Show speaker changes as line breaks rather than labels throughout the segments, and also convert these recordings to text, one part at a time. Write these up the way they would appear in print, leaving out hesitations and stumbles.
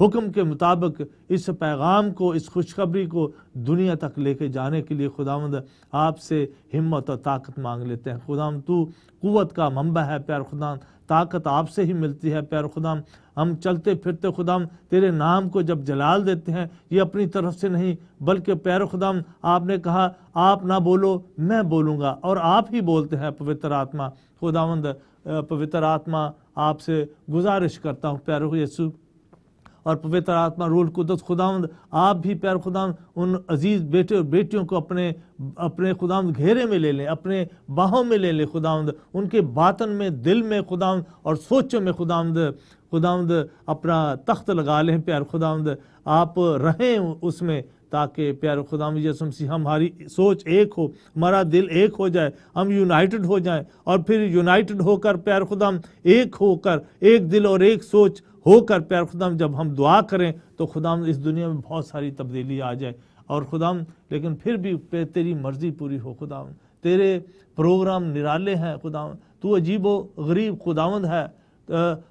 حکم کے مطابق اس پیغام کو، اس خوشخبری کو دنیا تک لے کے جانے کے لیے خداوند آپ سے ہمت اور طاقت مانگ لیتے ہیں۔ خداوند تو قوت کا منبع ہے پیار خداوند، طاقت آپ سے ہی ملتی ہے پیار خداوند۔ ہم چلتے پھرتے خداوند تیرے نام کو جب جلال دیتے ہیں، یہ اپنی طرف سے نہیں بلکہ پیار خداوند آپ نے کہا آپ نہ بولو میں بولوں گا، اور آپ ہی بولتے ہیں پوتر آتما۔ خداوند پوتر آتما آپ سے گزارش کرتا ہوں پیارو یسوع، اور پوتر آتما روح القدس خداوند آپ بھی پیار خداوند ان عزیز بیٹے اور بیٹیوں کو اپنے خداوند گھیرے میں لے لیں، اپنے باہوں میں لے لیں خداوند، ان کے باطن میں، دل میں خداوند اور سوچوں میں خداوند اپنا تخت لگا لیں پیار خداوند، آپ رہیں اس میں، تاکہ پیار خداوند یسوع مسیح ہماری سوچ ایک ہو، ہمارا دل ایک ہو جائے، ہم یونائٹڈ ہو جائیں، اور پھر یونائٹڈ ہو کر پیار خداوند ایک ہو کر، ایک دل اور ایک سوچ ہو کر پیار خداوند جب ہم دعا کریں تو خداوند اس دنیا میں بہت ساری تبدیلی آ جائے۔ اور خداوند لیکن پھر بھی تیری مرضی پوری ہو خداوند، تیرے پروگرام نرالے ہیں خداوند، تو عجیب و غریب خداوند ہے،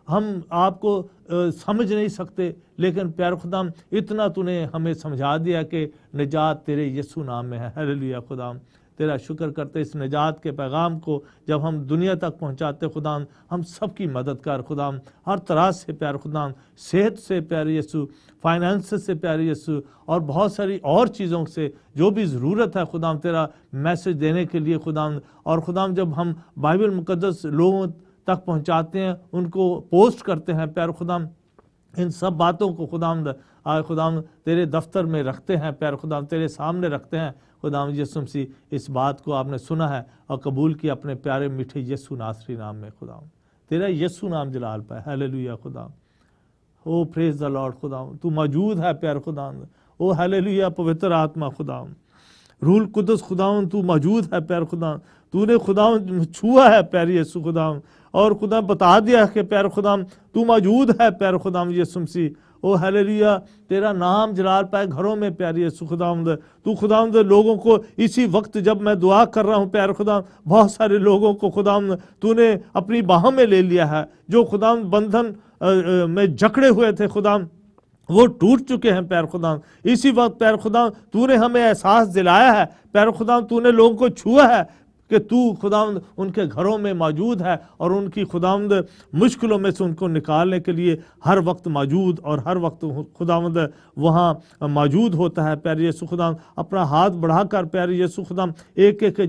ہم آپ کو سمجھ نہیں سکتے، لیکن پیار خداوند اتنا تو نے ہمیں سمجھا دیا کہ نجات تیرے یسوع نام میں ہے۔ ہلیلویہ خداوند، تیرا شکر کرتے اس نجات کے پیغام کو جب ہم دنیا تک پہنچاتے خداوند، ہم سب کی مدد کر خداوند، ہر طرح سے پیار خداوند، صحت سے پیار یسوع، فائنانس سے پیار یسوع، اور بہت ساری اور چیزوں سے جو بھی ضرورت ہے خداوند تیرا میسج دینے کے لیے خداوند۔ اور خداوند جب ہم بائبل مقدس لوگوں تک پہنچاتے ہیں، ان کو پوسٹ کرتے ہیں پیار خداوند، ان سب باتوں کو خداوند تیرے دفتر میں رکھتے ہیں پیار خداوند، تیرے سامنے رکھتے ہیں خداوند یسوع مسیح۔ اس بات کو آپ نے سنا ہے اور قبول کیا اپنے پیارے میٹھے یسوع ناصری نام میں خداوند، تیرا یسوع نام جلال پائے۔ ہلیلویہ خداوند، او پریز دا لارڈ خداوند، تو موجود ہے پیار خداوند، او ہلیلویہ پوتر آتما خداوند، روح القدس خداوند تو موجود ہے پیار خداوند، تو نے خداوند چھوا ہے پیار یسوع خداوند، اور خدا بتا دیا کہ پیار خداوند تو موجود ہے پیار خداوند یسوع مسیح۔ او ہلیلویہ، تیرا نام جلال پائے گھروں میں پیار یسوع خداوند، تو خداوند لوگوں کو اسی وقت جب میں دعا کر رہا ہوں پیار خداوند، بہت سارے لوگوں کو خداوند تو نے اپنی باہوں میں لے لیا ہے، جو خداوند بندھن میں جکڑے ہوئے تھے خداوند وہ ٹوٹ چکے ہیں پیار خداوند۔ اسی وقت پیار خداوند تو نے ہمیں احساس دلایا ہے پیار خداوند، تو نے لوگوں کو چھوا ہے کہ تو خداوند ان کے گھروں میں موجود ہے، اور ان کی خداوند مشکلوں میں سے ان کو نکالنے کے لیے ہر وقت موجود، اور ہر وقت خداوند وہاں موجود ہوتا ہے پیارے یسوع خداوند۔ اپنا ہاتھ بڑھا کر پیارے یسوع خداوند ایک ایک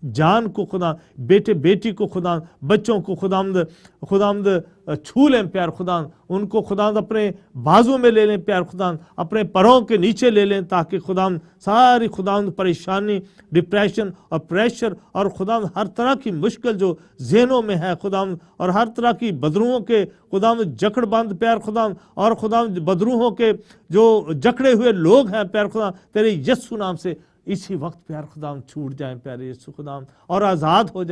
جان کو خداوند، بیٹے بیٹی کو خداوند، بچوں کو خداوند چھو لیں پیار خداوند، ان کو خداوند اپنے بازوں میں لے لیں پیار خداوند، اپنے پروں کے نیچے لے لیں، تاکہ خداوند ساری خداوند پریشانی، ڈپریشن اور پریشر اور خداوند ہر طرح کی مشکل جو ذہنوں میں ہے خداوند، اور ہر طرح کی بدروہوں کے خداوند جکڑ بند پیار خداوند، اور خداوند بدروہوں کے جو جکڑے ہوئے لوگ ہیں پیار خداوند، تیرے یسوع نام سے اسی وقت پیار خداوند چھوٹ جائیں پیارے یسوع خداوند، اور آزاد ہو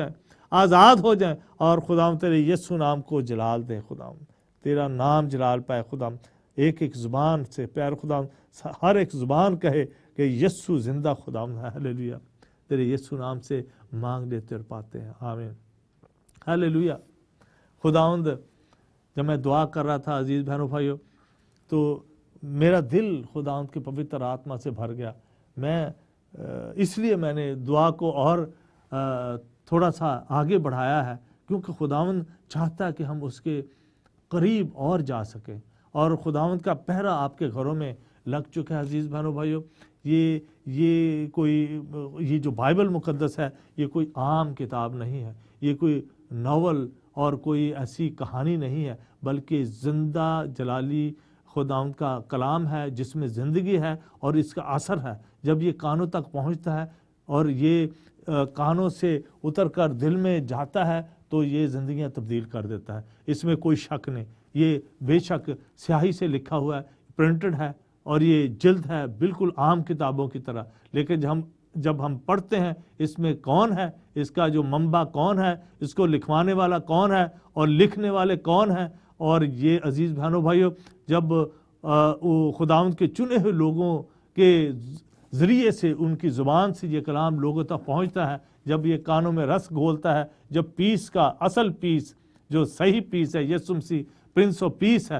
جائیں، اور خداوند تیرے یسوع نام کو جلال دیں خداوند، تیرا نام جلال پائے خداوند۔ ایک ایک زبان سے پیار خداوند، ہر ایک زبان کہے کہ یسوع زندہ خداوند ہے۔ ہلیلویہ، تیرے یسوع نام سے مانگ لیتے اور پاتے ہیں، آمین۔ ہلیلویہ خداوند، جب میں دعا کر رہا تھا عزیز بہنوں بھائیوں، تو میرا دل خداوند کے پوتر آتما سے بھر گیا۔ اس لیے میں نے دعا کو اور تھوڑا سا آگے بڑھایا ہے، کیونکہ خداوند چاہتا ہے کہ ہم اس کے قریب اور جا سکیں، اور خداوند کا پہرا آپ کے گھروں میں لگ چکا ہے عزیز بہنوں بھائیوں۔ یہ جو بائبل مقدس ہے، یہ کوئی عام کتاب نہیں ہے، یہ کوئی ناول اور کوئی ایسی کہانی نہیں ہے، بلکہ زندہ جلالی خداوند کا کلام ہے، جس میں زندگی ہے اور اس کا اثر ہے۔ جب یہ کانوں تک پہنچتا ہے اور یہ کانوں سے اتر کر دل میں جاتا ہے، تو یہ زندگیاں تبدیل کر دیتا ہے، اس میں کوئی شک نہیں۔ یہ بے شک سیاہی سے لکھا ہوا ہے، پرنٹڈ ہے، اور یہ جلد ہے بالکل عام کتابوں کی طرح، لیکن جب ہم پڑھتے ہیں اس میں کون ہے، اس کا جو منبع کون ہے، اس کو لکھوانے والا کون ہے، اور لکھنے والے کون ہیں، اور یہ عزیز بہنوں بھائیوں جب خداوند کے چنے ہوئے لوگوں کے ذریعے سے، ان کی زبان سے یہ کلام لوگوں تک پہنچتا ہے، جب یہ کانوں میں رس گھولتا ہے، جب پیس کا اصل پیس جو صحیح پیس ہے، یسوع مسیح پرنس آف پیس ہے،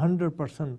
100%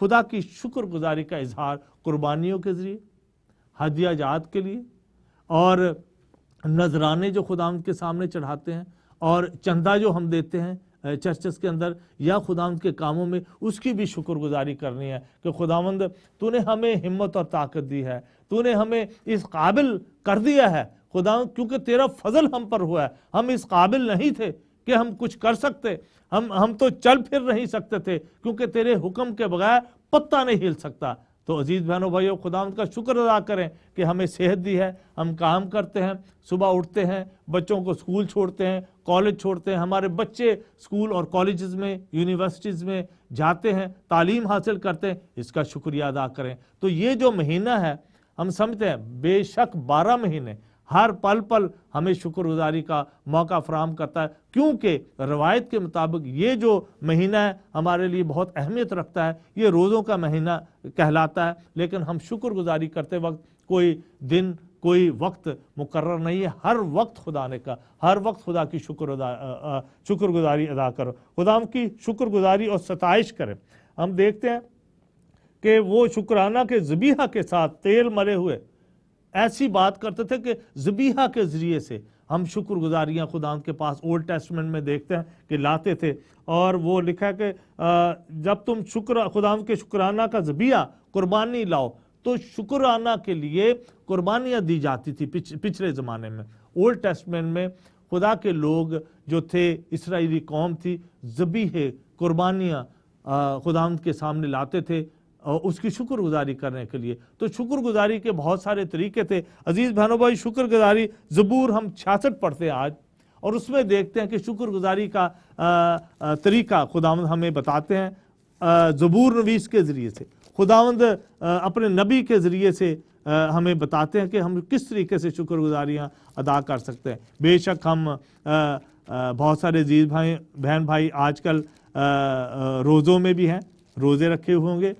خدا کی شکر گزاری کا اظہار قربانیوں کے ذریعے، ہدیہ جات کے لیے، اور نذرانے جو خداوند کے سامنے چڑھاتے ہیں، اور چندہ جو ہم دیتے ہیں چرچز کے اندر یا خداوند کے کاموں میں، اس کی بھی شکر گزاری کرنی ہے کہ خداوند تو نے ہمیں ہمت اور طاقت دی ہے، تو نے ہمیں اس قابل کر دیا ہے خداوند، کیونکہ تیرا فضل ہم پر ہوا ہے۔ ہم اس قابل نہیں تھے کہ ہم کچھ کر سکتے، ہم تو چل پھر نہیں سکتے تھے، کیونکہ تیرے حکم کے بغیر پتہ نہیں ہل سکتا۔ تو عزیز بہنوں بھائیو، خداوند کا شکر ادا کریں کہ ہمیں صحت دی ہے، ہم کام کرتے ہیں، صبح اٹھتے ہیں، بچوں کو اسکول چھوڑتے ہیں، کالج چھوڑتے ہیں، ہمارے بچے اسکول اور کالجز میں، یونیورسٹیز میں جاتے ہیں، تعلیم حاصل کرتے ہیں، اس کا شکریہ ادا کریں۔ تو یہ جو مہینہ ہے، ہم سمجھتے ہیں بے شک 12 مہینے ہر پل پل ہمیں شکر گزاری کا موقع فراہم کرتا ہے، کیونکہ روایت کے مطابق یہ جو مہینہ ہے ہمارے لیے بہت اہمیت رکھتا ہے، یہ روزوں کا مہینہ کہلاتا ہے، لیکن ہم شکر گزاری کرتے وقت کوئی دن، کوئی وقت مقرر نہیں ہے، ہر وقت خدا نے کہا، ہر وقت خدا کی شکر گزاری ادا کرو، خدا کی شکر گزاری اور ستائش کریں۔ ہم دیکھتے ہیں کہ وہ شکرانہ کے ذبیحہ کے ساتھ تیل ملے ہوئے ایسی بات کرتے تھے کہ ذبیحہ کے ذریعے سے ہم شکر گزاریاں خداوند کے پاس اولڈ ٹیسٹمنٹ میں دیکھتے ہیں کہ لاتے تھے، اور وہ لکھا ہے کہ جب تم خداوند کے شکرانہ کا ذبیحہ قربانی لاؤ، تو شکرانہ کے لیے قربانیاں دی جاتی تھی پچھلے زمانے میں۔ اولڈ ٹیسٹمنٹ میں خدا کے لوگ جو تھے، اسرائیلی قوم تھی، ذبیحے، قربانیاں خداوند کے سامنے لاتے تھے اور اس کی شکر گزاری کرنے کے لیے۔ تو شکر گزاری کے بہت سارے طریقے تھے۔ عزیز بہنوں بھائی، شکر گزاری زبور ہم 66 پڑھتے ہیں آج، اور اس میں دیکھتے ہیں کہ شکر گزاری کا طریقہ خداوند ہمیں بتاتے ہیں زبور نویس کے ذریعے سے، خداوند اپنے نبی کے ذریعے سے ہمیں بتاتے ہیں کہ ہم کس طریقے سے شکر گزاریاں ادا کر سکتے ہیں۔ بے شک ہم بہت سارے عزیز بہن بھائی آج کل روزوں میں بھی ہیں، روزے رکھے ہوئے ہوں گے،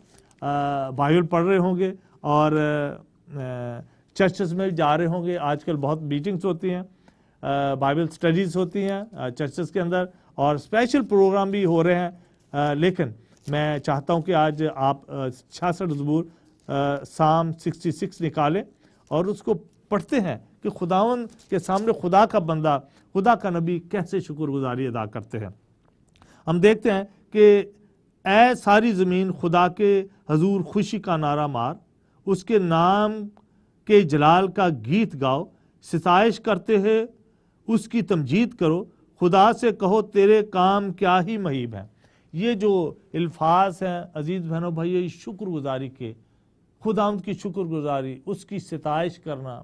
بائبل پڑھ رہے ہوں گے، اور چرچز میں جا رہے ہوں گے۔ آج کل بہت میٹنگز ہوتی ہیں، بائبل سٹڈیز ہوتی ہیں چرچز کے اندر، اور اسپیشل پروگرام بھی ہو رہے ہیں، لیکن میں چاہتا ہوں کہ آج آپ 66 زبور سام 66 نکالیں اور اس کو پڑھتے ہیں کہ خداوند کے سامنے خدا کا بندہ، خدا کا نبی کیسے شکر گزاری ادا کرتے ہیں۔ ہم دیکھتے ہیں کہ اے ساری زمین خدا کے حضور خوشی کا نعرہ مار، اس کے نام کے جلال کا گیت گاؤ، ستائش کرتے ہیں اس کی تمجید کرو، خدا سے کہو تیرے کام کیا ہی مہیب ہیں۔ یہ جو الفاظ ہیں عزیز بہنوں بھائی، یہ شکر گزاری کے، خداوند کی شکر گزاری، اس کی ستائش کرنا،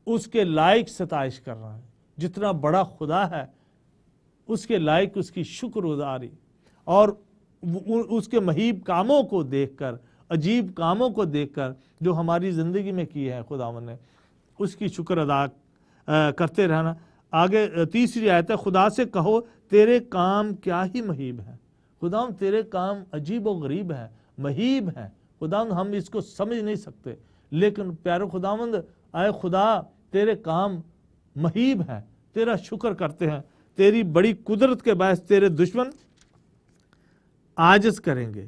اس کے لائق ستائش کرنا ہے، جتنا بڑا خدا ہے اس کے لائق اس کی شکر گزاری، اور اس کے مہیب کاموں کو دیکھ کر، عجیب کاموں کو دیکھ کر جو ہماری زندگی میں کیے ہیں خداوند نے، اس کی شکر ادا کرتے رہنا۔ آگے تیسری آیت ہے، خدا سے کہو تیرے کام کیا ہی مہیب ہیں۔ خداوند تیرے کام عجیب و غریب ہیں، مہیب ہیں خداوند، ہم اس کو سمجھ نہیں سکتے، لیکن پیارے خداوند، اے خدا تیرے کام مہیب ہیں، تیرا شکر کرتے ہیں۔ تیری بڑی قدرت کے باعث تیرے دشمن عاجز کریں گے،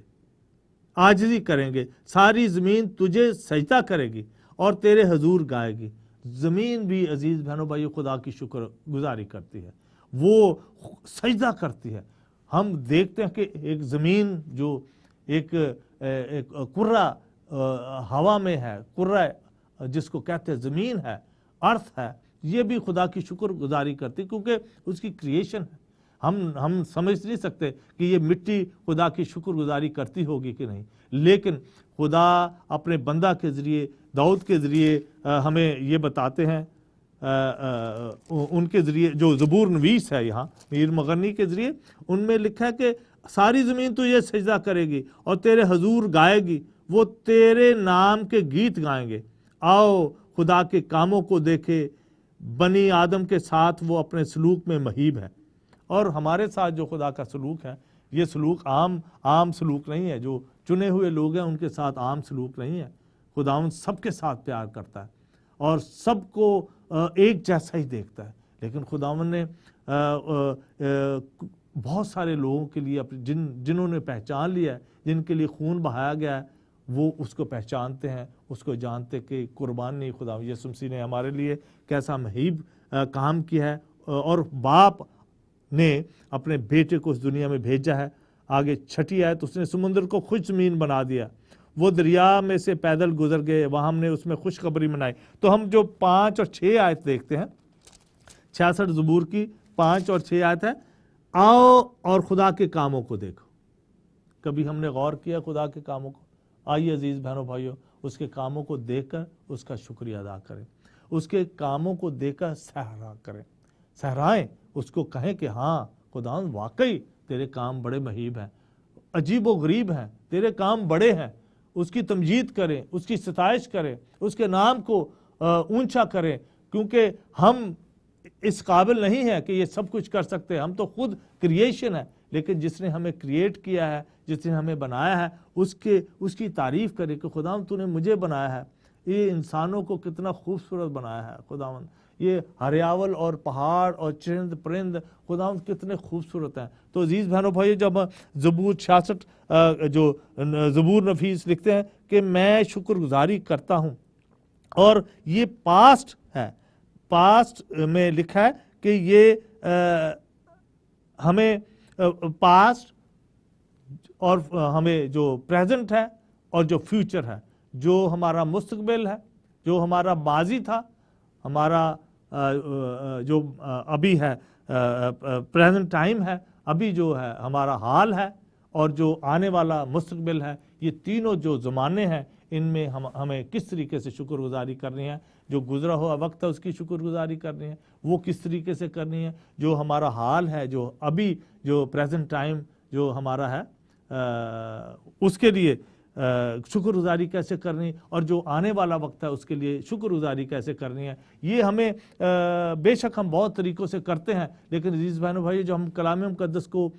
عاجزی کریں گے، ساری زمین تجھے سجدہ کرے گی اور تیرے حضور گائے گی۔ زمین بھی عزیز بہنوں بھائی خدا کی شکر گزاری کرتی ہے، وہ سجدہ کرتی ہے۔ ہم دیکھتے ہیں کہ ایک زمین جو ایک کرہ ہوا میں ہے، کرہ جس کو کہتے ہیں زمین ہے، ارتھ ہے، یہ بھی خدا کی شکر گزاری کرتی، کیونکہ اس کی کریشن ہے۔ ہم سمجھ نہیں سکتے کہ یہ مٹی خدا کی شکر گزاری کرتی ہوگی کہ نہیں، لیکن خدا اپنے بندہ کے ذریعے، داؤد کے ذریعے ہمیں یہ بتاتے ہیں، ان کے ذریعے جو زبور نویس ہے یہاں میر مغنی کے ذریعے، ان میں لکھا ہے کہ ساری زمین تو یہ سجدہ کرے گی اور تیرے حضور گائے گی، وہ تیرے نام کے گیت گائیں گے۔ آؤ خدا کے کاموں کو دیکھے، بنی آدم کے ساتھ وہ اپنے سلوک میں مہیب ہے۔ اور ہمارے ساتھ جو خدا کا سلوک ہے، یہ سلوک عام سلوک نہیں ہے، جو چنے ہوئے لوگ ہیں ان کے ساتھ عام سلوک نہیں ہے۔ خداوند سب کے ساتھ پیار کرتا ہے اور سب کو ایک جیسا ہی دیکھتا ہے، لیکن خداوند نے بہت سارے لوگوں کے لیے جنہوں نے پہچان لیا ہے، جن کے لیے خون بہایا گیا ہے، وہ اس کو پہچانتے ہیں، اس کو جانتے کہ قربانی خدا یسوع مسیح نے ہمارے لیے کیسا مہیب کام کیا ہے، اور باپ نے اپنے بیٹے کو اس دنیا میں بھیجا ہے۔ آگے 6 آیت، اس نے سمندر کو خشک زمین بنا دیا، وہ دریا میں سے پیدل گزر گئے، وہاں ہم نے اس میں خوشخبری منائی۔ تو ہم جو 5 اور 6 آیت دیکھتے ہیں 66 زبور کی 5 اور 6 آیت ہے، آؤ اور خدا کے کاموں کو دیکھو۔ کبھی ہم نے غور کیا خدا کے کاموں کو؟ آئیے عزیز بہنوں بھائیوں، اس کے کاموں کو دیکھ کر اس کا شکریہ ادا کریں، اس کے کاموں کو دیکھ کر سہرا کریں، سہرائیں، اس کو کہیں کہ ہاں خداوند واقعی تیرے کام بڑے مہیب ہیں، عجیب و غریب ہیں، تیرے کام بڑے ہیں۔ اس کی تمجید کریں، اس کی ستائش کریں، اس کے نام کو اونچا کریں، کیونکہ ہم اس قابل نہیں ہیں کہ یہ سب کچھ کر سکتے، ہم تو خود کریشن ہے، لیکن جس نے ہمیں کریٹ کیا ہے، جس نے ہمیں بنایا ہے، اس کی تعریف کرے کہ خداوند تو نے مجھے بنایا ہے، یہ انسانوں کو کتنا خوبصورت بنایا ہے خداوند، یہ ہریاول اور پہاڑ اور چرند پرند خداوند کتنے خوبصورت ہیں۔ تو عزیز بہنوں بھائی، جب زبور 66 جو زبور نفیس لکھتے ہیں کہ میں شکر گزاری کرتا ہوں، اور یہ پاسٹ ہے، پاسٹ میں لکھا ہے کہ یہ ہمیں پاسٹ اور ہمیں جو پریزنٹ ہے اور جو فیوچر ہے، جو ہمارا مستقبل ہے، جو ہمارا ماضی تھا، ہمارا جو ابھی ہے پریزنٹ ٹائم ہے، ابھی جو ہے ہمارا حال ہے، اور جو آنے والا مستقبل ہے، یہ تینوں جو زمانے ہیں ان میں ہمیں کس طریقے سے شکر گزاری کرنی ہے۔ جو گزرا ہوا وقت ہے اس کی شکر گزاری کرنی ہے، وہ کس طریقے سے کرنی ہے۔ جو ہمارا حال ہے، جو ابھی جو پریزنٹ ٹائم جو ہمارا ہے اس کے لیے شکر گزاری کیسے کرنی، اور جو آنے والا وقت ہے اس کے لیے شکر گزاری کیسے کرنی ہے۔ یہ ہمیں بے شک ہم بہت طریقوں سے کرتے ہیں، لیکن عزیز بہنوں بھائی، جو ہم کلام مقدس کو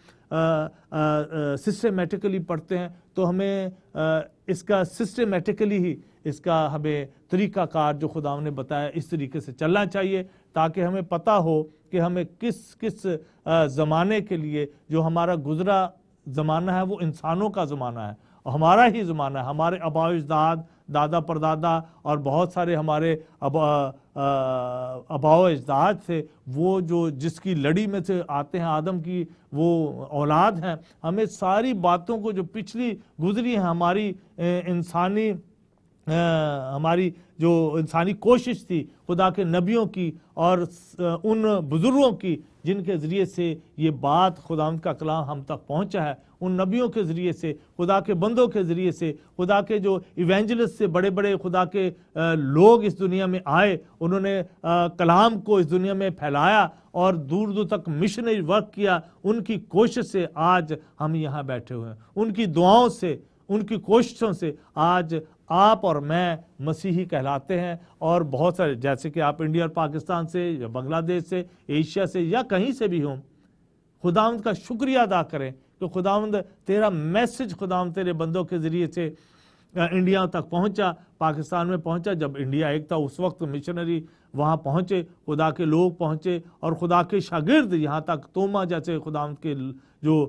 سسٹمیٹیکلی پڑھتے ہیں تو ہمیں اس کا سسٹمیٹیکلی ہی اس کا ہمیں طریقہ کار جو خدا نے بتایا اس طریقے سے چلنا چاہیے، تاکہ ہمیں پتہ ہو کہ ہمیں کس زمانے کے لیے، جو ہمارا گزرا زمانہ ہے وہ انسانوں کا زمانہ ہے، اور ہمارا ہی زمانہ ہے۔ ہمارے آباء و اجداد، دادا پردادا اور بہت سارے ہمارے آباء و اجداد تھے، وہ جو جس کی لڑی میں سے آتے ہیں، آدم کی وہ اولاد ہیں۔ ہمیں ساری باتوں کو جو پچھلی گزری ہیں، ہماری جو انسانی کوشش تھی، خدا کے نبیوں کی اور ان بزرگوں کی جن کے ذریعے سے یہ بات خداوند کا کلام ہم تک پہنچا ہے، ان نبیوں کے ذریعے سے، خدا کے بندوں کے ذریعے سے، خدا کے جو ایونجلسٹ سے بڑے بڑے خدا کے لوگ اس دنیا میں آئے، انہوں نے کلام کو اس دنیا میں پھیلایا اور دور دور تک مشنری ورک کیا۔ ان کی کوشش سے آج ہم یہاں بیٹھے ہوئے ہیں، ان کی دعاؤں سے، ان کی کوششوں سے آج آپ اور میں مسیحی کہلاتے ہیں۔ اور بہت سارے، جیسے کہ آپ انڈیا اور پاکستان سے یا بنگلہ دیش سے، ایشیا سے یا کہیں سے بھی ہوں، خداوند کا شکریہ ادا کریں کہ خداوند تیرا میسج خداوند تیرے بندوں کے ذریعے سے انڈیا تک پہنچا، پاکستان میں پہنچا۔ جب انڈیا ایک تھا اس وقت مشنری وہاں پہنچے، خدا کے لوگ پہنچے، اور خدا کے شاگرد یہاں تک، توما جیسے خداوند کے جو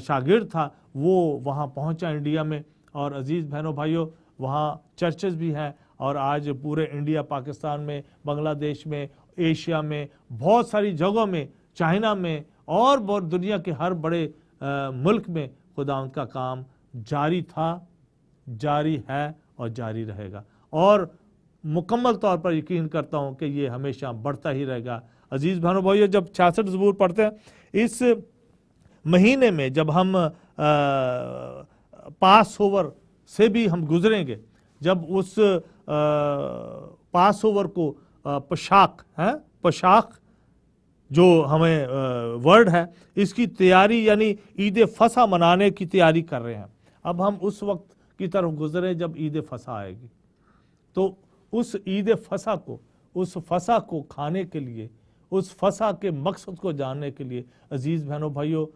شاگرد تھا وہ وہاں پہنچا انڈیا میں۔ اور عزیز بہنوں بھائیوں، وہاں چرچز بھی ہیں، اور آج پورے انڈیا، پاکستان میں، بنگلہ دیش میں، ایشیا میں، بہت ساری جگہوں میں، چائنا میں، اور بہت دنیا کے ہر بڑے ملک میں خداوند کا کام جاری تھا، جاری ہے اور جاری رہے گا، اور مکمل طور پر یقین کرتا ہوں کہ یہ ہمیشہ بڑھتا ہی رہے گا۔ عزیز بہنوں بھائیو، جب 66 زبور پڑھتے ہیں، اس مہینے میں جب ہم پاس اوور سے بھی ہم گزریں گے، جب اس پاس اوور کو پشاک جو ہمیں ورڈ ہے، اس کی تیاری یعنی عید فصح منانے کی تیاری کر رہے ہیں۔ اب ہم اس وقت کی طرف گزرے جب عید فصح آئے گی، تو اس عید فصح کو، اس فصح کو کھانے کے لیے، اس فصح کے مقصد کو جاننے کے لیے عزیز بہنوں بھائیوں،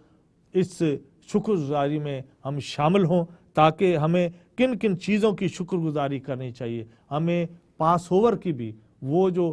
اس شکر گزاری میں ہم شامل ہوں، تاکہ ہمیں کن کن چیزوں کی شکر گزاری کرنی چاہیے۔ ہمیں پاس اوور کی بھی، وہ جو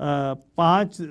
5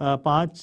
5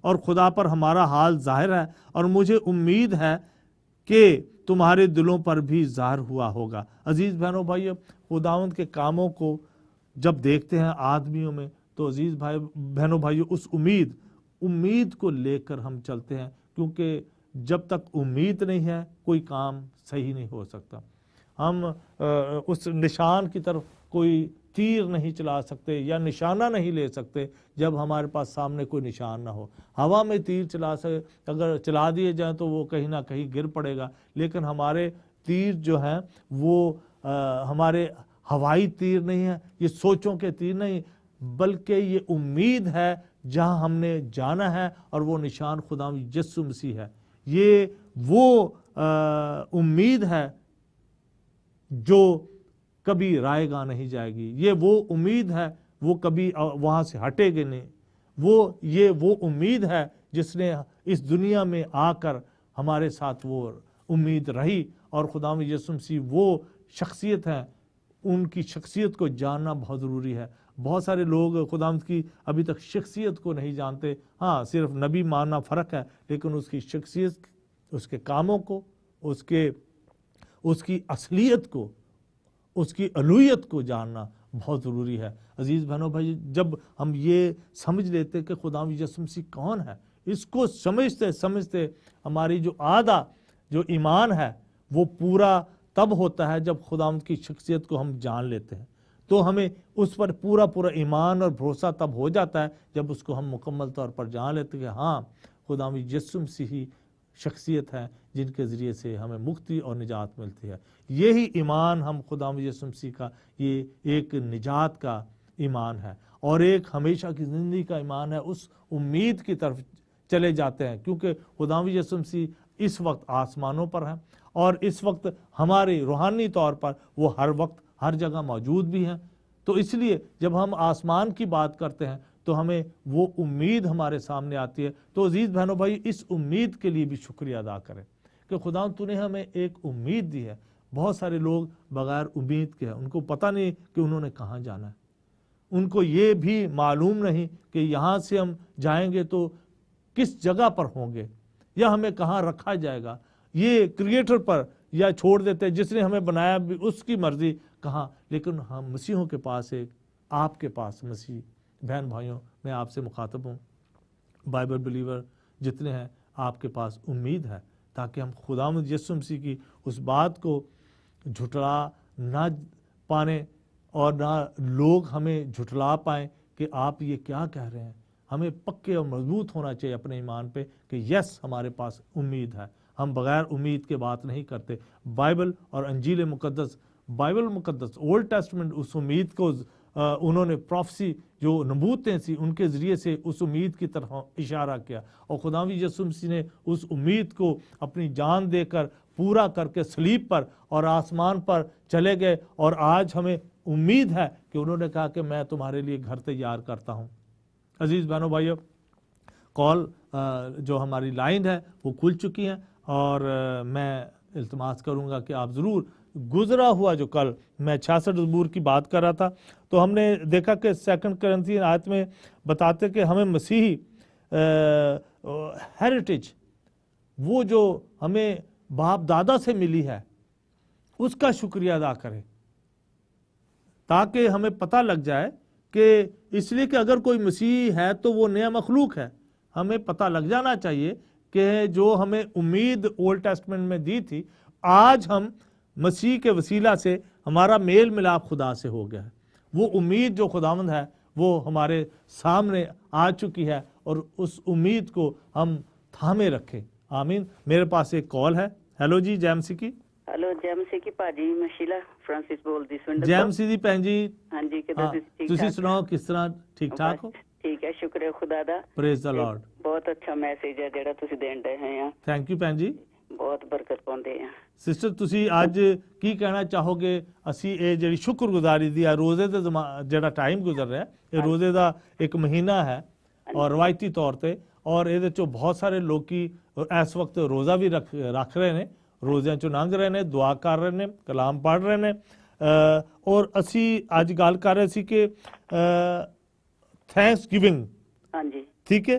اور خدا پر ہمارا حال ظاہر ہے، اور مجھے امید ہے کہ تمہارے دلوں پر بھی ظاہر ہوا ہوگا۔ عزیز بہنوں بھائیو، خداوند کے کاموں کو جب دیکھتے ہیں آدمیوں میں، تو عزیز بہنوں بھائیو، اس امید کو لے کر ہم چلتے ہیں، کیونکہ جب تک امید نہیں ہے کوئی کام صحیح نہیں ہو سکتا۔ ہم اس نشان کی طرف کوئی تیر نہیں چلا سکتے یا نشانہ نہیں لے سکتے جب ہمارے پاس سامنے کوئی نشان نہ ہو۔ ہوا میں تیر اگر چلا دیے جائیں تو وہ کہیں نہ کہیں گر پڑے گا، لیکن ہمارے تیر جو ہیں وہ ہمارے ہوائی تیر نہیں ہیں، یہ سوچوں کے تیر نہیں، بلکہ یہ امید ہے جہاں ہم نے جانا ہے، اور وہ نشان خدا یسوع مسیح ہے۔ یہ وہ امید ہے جو کبھی رائے گاہ نہیں جائے گی، یہ وہ امید ہے وہ کبھی وہاں سے ہٹے گی نہیں، یہ وہ امید ہے جس نے اس دنیا میں آ کر ہمارے ساتھ وہ امید رہی، اور خدا یسوع مسیح وہ شخصیت ہے، ان کی شخصیت کو جاننا بہت ضروری ہے۔ بہت سارے لوگ خداوند کی ابھی تک شخصیت کو نہیں جانتے، ہاں صرف نبی ماننا فرق ہے، لیکن اس کی شخصیت، اس کے کاموں کو، اس کی اصلیت کو، اس کی الوہیت کو جاننا بہت ضروری ہے۔ عزیز بہنوں بھائی، جب ہم یہ سمجھ لیتے کہ خداوند یسوع مسیح کون ہے، اس کو سمجھتے ہماری جو ایمان ہے وہ پورا تب ہوتا ہے جب خداوند کی شخصیت کو ہم جان لیتے ہیں، تو ہمیں اس پر پورا ایمان اور بھروسہ تب ہو جاتا ہے جب اس کو ہم مکمل طور پر جان لیتے ہیں کہ ہاں خداوند یسوع مسیح ہی شخصیت ہے جن کے ذریعے سے ہمیں مکتی اور نجات ملتی ہے۔ یہی ایمان ہم خداوند یسوع مسیح کا یہ ایک نجات کا ایمان ہے، اور ایک ہمیشہ کی زندگی کا ایمان ہے۔ اس امید کی طرف چلے جاتے ہیں، کیونکہ خداوند یسوع مسیح اس وقت آسمانوں پر ہیں، اور اس وقت ہمارے روحانی طور پر وہ ہر وقت ہر جگہ موجود بھی ہیں۔ تو اس لیے جب ہم آسمان کی بات کرتے ہیں تو ہمیں وہ امید ہمارے سامنے آتی ہے۔ تو عزیز بہنوں بھائی، اس امید کے لیے بھی شکریہ ادا کریں کہ خدا تو نے ہمیں ایک امید دی ہے۔ بہت سارے لوگ بغیر امید کے ہیں، ان کو پتہ نہیں کہ انہوں نے کہاں جانا ہے، ان کو یہ بھی معلوم نہیں کہ یہاں سے ہم جائیں گے تو کس جگہ پر ہوں گے یا ہمیں کہاں رکھا جائے گا۔ یہ کریٹر پر یا چھوڑ دیتے جس نے ہمیں بنایا بھی اس کی مرضی کہاں، لیکن ہم مسیحوں کے پاس ایک، آپ کے پاس مسیح بہن بھائیوں، میں آپ سے مخاطب ہوں، بائبل بلیور جتنے ہیں، آپ کے پاس امید ہے، تاکہ ہم خداوند یسوع مسیح کی اس بات کو جھٹلا نہ پانے اور نہ لوگ ہمیں جھٹلا پائیں کہ آپ یہ کیا کہہ رہے ہیں۔ ہمیں پکے اور مضبوط ہونا چاہیے اپنے ایمان پہ کہ یس ہمارے پاس امید ہے، ہم بغیر امید کے بات نہیں کرتے۔ بائبل اور انجیل مقدس، بائبل مقدس اولڈ ٹیسٹمنٹ اس امید کو انہوں نے پروفیسی جو نبوتیں تھیں ان کے ذریعے سے اس امید کی طرف اشارہ کیا، اور خداوند یسوع مسیح نے اس امید کو اپنی جان دے کر پورا کر کے صلیب پر اور آسمان پر چلے گئے، اور آج ہمیں امید ہے کہ انہوں نے کہا کہ میں تمہارے لیے گھر تیار کرتا ہوں۔ عزیز بہنوں بھائیو، کال جو ہماری لائن ہے وہ کھل چکی ہیں، اور میں التماس کروں گا کہ آپ ضرور گزرا ہوا جو کل میں 66 زبور کی بات کر رہا تھا، تو ہم نے دیکھا کہ 2 کرنتھین آیت میں بتاتے کہ ہمیں مسیحی ہیریٹیج، وہ جو ہمیں باپ دادا سے ملی ہے، اس کا شکریہ ادا کریں، تاکہ ہمیں پتہ لگ جائے کہ اس لیے کہ اگر کوئی مسیحی ہے تو وہ نیا مخلوق ہے۔ ہمیں پتہ لگ جانا چاہیے کہ جو ہمیں امید اولڈ ٹیسٹمنٹ میں دی تھی، آج ہم مسیح کے وسیلہ سے ہمارا میل ملاپ خدا سے ہو گیا ہے۔ وہ امید جو خداوند ہے وہ ہمارے سامنے آ چکی ہے، اور اس امید کو ہم تھامے رکھیں۔ آمین۔ میرے پاس ایک کال ہے۔ ہیلو جی، جیمسی کی۔
ہلو جیمسی کی پاجی، میں شیلا فرانسس بولتی سوئنڈل۔
جیمسی جی بہن جی،
ہاں جی، کدھر
تسی سناؤ کس طرح ٹھیک ٹھاک ہو؟
ٹھیک ہے، شکر ہے خدا دا۔
پریز دا لارڈ۔
بہت اچھا میسج ہے جڑا تسی دین رہے ہیں۔
تھینک یو بہن جی،
بہت برکت پاندے ہیں۔
سسٹر تسی اج کی کہنا چاہو گے؟ اسی اے جڑی شکر گزاری دی روزے دا جڑا ٹائم گزر رہا ہے، یہ روزے دا ایک مہینہ ہے اور روایتی طور تے، اور یہ بہت سارے لوکی اس وقت روزہ بھی رکھ رہے ہیں، روزیاں چوں لنگ رہے ہیں، دعا کر رہے ہیں، کلام پڑھ رہے ہیں، اور اسی اج گل کر رہے سی کہ تھینکس گیونگ،
ہاں جی،
ਠੀਕ ਹੈ,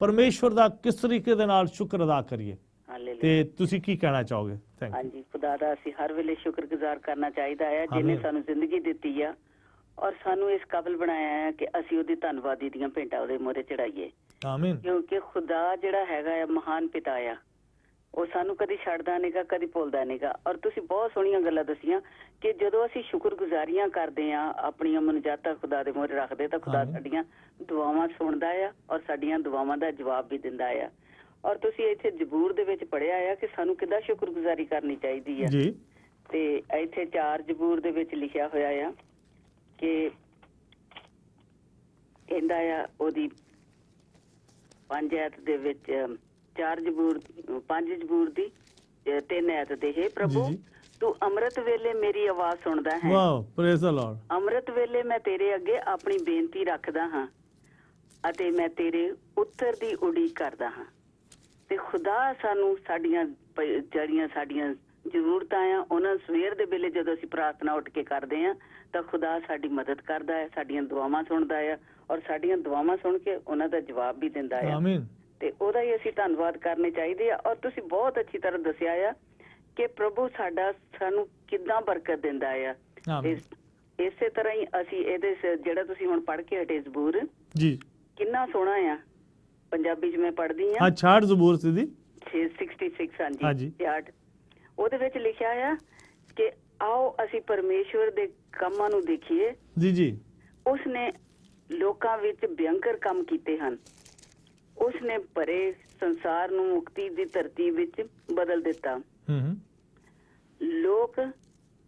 ਪਰਮੇਸ਼ਵਰ ਦਾ ਕਿਸ ਤਰੀਕੇ ਦੇ ਨਾਲ ਸ਼ੁਕਰ ਅਦਾ ਕਰੀਏ,
ਹਾਲੇਲੂਇਆ।
ਤੇ ਤੁਸੀਂ ਕੀ ਕਹਿਣਾ ਚਾਹੋਗੇ? Thank you.
ਹਾਂਜੀ, ਖੁਦਾ ਦਾ ਅਸੀਂ ਹਰ ਵੇਲੇ ਸ਼ੁਕਰਗੁਜ਼ਾਰ ਕਰਨਾ ਚਾਹੀਦਾ ਹੈ, ਜਿਹਨੇ
ਆਮੀਨ।
ਸਾਨੂੰ ਜ਼ਿੰਦਗੀ ਦਿੱਤੀ ਆ ਔਰ ਸਾਨੂੰ ਇਸ ਕਾਬਿਲ ਬਣਾਇਆ ਹੈ ਕਿ ਅਸੀਂ ਉਹਦੀ ਧੰਨਵਾਦੀ ਦੀਆਂ ਭੇਟਾਂ ਉਹਦੇ ਮੂਹਰੇ ਚੜਾਈਏ,
ਆਮੀਨ।
ਕਿਉਂਕਿ ਖੁਦਾ ਜਿਹੜਾ ਹੈਗਾ ਆ ਮਹਾਨ ਪਿਤਾ ਆ, ਉਹ ਸਾਨੂੰ ਕਦੀ ਛੱਡਦਾ ਨਹੀਂਗਾ, ਕਦੀ ਭੁੱਲਦਾ ਨਹੀਂਗਾ। ਔਰ ਤੁਸੀਂ ਬਹੁਤ ਸੋਹਣੀਆਂ ਗੱਲਾਂ ਦੱਸੀਆਂ ਕਿ ਜਦੋਂ ਅਸੀਂ ਸ਼ੁਕਰਗੁਜ਼ਾਰੀਆਂ ਕਰਦੇ ਆ, ਆਪਣੀਆਂ ਮਨਜਾਤਾਂ ਖੁਦਾ ਦੇ ਮੂਹਰੇ ਰੱਖਦੇ, ਤਾਂ ਖੁਦਾ
ਆਮੀਨ।
ਸਾਡੀਆਂ ਦੁਆਵਾਂ ਸੁਣਦਾ ਆ ਔਰ ਸਾਡੀਆਂ ਦੁਆਵਾਂ ਦਾ ਜਵਾਬ ਵੀ ਦਿੰਦਾ ਆ। ਔਰ ਤੁਸੀਂ ਇੱਥੇ ਜ਼ਬੂਰ ਦੇ ਵਿੱਚ ਪੜ੍ਹਿਆ ਆ ਕਿ ਸਾਨੂੰ ਕਿੱਦਾਂ ਸ਼ੁਕਰਗੁਜ਼ਾਰੀ ਕਰਨੀ ਚਾਹੀਦੀ ਆ।
ਜੀ।
ਤੇ ਇੱਥੇ 4 ਜ਼ਬੂਰ ਦੇ ਵਿੱਚ ਲਿਖਿਆ ਹੋਇਆ ਆ ਕਿ ਕਹਿੰਦਾ ਆ ਉਹਦੀ 5 ਐਤ ਦੇ ਵਿੱਚ 4 ਜ਼ਬੂਰ 5 ਜ਼ਬੂਰ ਦੀ 3 ਐਤ ਦੇ, ਹੇ ਪ੍ਰਭੂ
ਜੀ।
ਤੂੰ ਅੰਮ੍ਰਿਤ ਵੇਲੇ ਮੇਰੀ ਆਵਾਜ਼ ਸੁਣਦਾ ਹੈ।
Wow, praise the Lord.
ਅੰਮ੍ਰਿਤ ਵੇਲੇ ਮੈਂ ਤੇਰੇ ਅੱਗੇ ਆਪਣੀ ਬੇਨਤੀ ਰੱਖਦਾ ਹਾਂ ਅਤੇ ਮੈਂ ਤੇਰੇ ਉੱਤਰ ਦੀ ਉਡੀਕ ਕਰਦਾ ਹਾਂ। ਤੇ ਖੁਦਾ ਸਾਨੂੰ ਸਾਡੀਆਂ ਜਿਹੜੀਆਂ ਸਾਡੀਆਂ ਜ਼ਰੂਰਤਾਂ ਆ, ਉਹਨਾਂ ਸਵੇਰ ਦੇ ਵੇਲੇ ਜਦੋਂ ਅਸੀਂ ਪ੍ਰਾਰਥਨਾ ਉੱਠ ਕੇ ਕਰਦੇ ਆ, ਤਾਂ ਖੁਦਾ ਸਾਡੀ ਮਦਦ ਕਰਦਾ ਹੈ, ਸਾਡੀਆਂ ਦੁਆਵਾਂ ਸੁਣਦਾ ਆ ਔਰ ਸਾਡੀਆਂ ਦੁਆਵਾਂ ਸੁਣ ਕੇ ਉਹਨਾਂ ਦਾ ਜਵਾਬ ਵੀ ਦਿੰਦਾ ਆ।
ਆਮੀਨ।
ਤੇ ਉਹਦਾ ਹੀ ਅਸੀਂ ਧੰਨਵਾਦ ਕਰਨੇ ਚਾਹੀਦੇ ਆ। ਔਰ ਤੁਸੀਂ ਬਹੁਤ ਅੱਛੀ ਤਰ੍ਹਾਂ ਦੱਸਿਆ ਆ ਕਿ ਪ੍ਰਭੂ ਸਾਡਾ ਸਾਨੂੰ ਕਿੱਦਾਂ ਬਰਕਤ ਦਿੰਦਾ ਆ।
ਆਮੀਨ।
ਇਸੇ ਤਰ੍ਹਾਂ ਹੀ ਅਸੀਂ ਇਹਦੇ ਜਿਹੜਾ ਤੁਸੀਂ ਹੁਣ ਪੜ੍ਹ ਕੇ ਹਟੇ ਜ਼ਬੂਰ,
ਜੀ।
ਕਿੰਨਾ ਸੋਹਣਾ ਆ। ਪੰਜਾਬੀ 'ਚ ਮੈਂ ਪੜ੍ਹਦੀ ਆ।
ਹਾਂ, 66 ਜ਼ਬੂਰ ਸੀ ਦੀ
66।
ਹਾਂਜੀ।
ਹਾਂਜੀ, 66। ਉਹਦੇ ਵਿੱਚ ਲਿਖਿਆ ਆ ਕਿ ਆਓ ਅਸੀਂ ਪਰਮੇਸ਼ਵਰ ਦੇ ਕੰਮਾਂ ਨੂੰ ਦੇਖੀਏ।
ਜੀ ਜੀ।
ਉਸਨੇ ਲੋਕਾਂ ਵਿੱਚ ਭਿਅੰਕਰ ਕੰਮ ਕੀਤੇ ਹਨ। ਉਸਨੇ ਭਰੇ ਸੰਸਾਰ ਨੂੰ ਮੁਕਤੀ ਦੀ ਧਰਤੀ ਵਿੱਚ ਬਦਲ ਦਿੱਤਾ। ਲੋਕ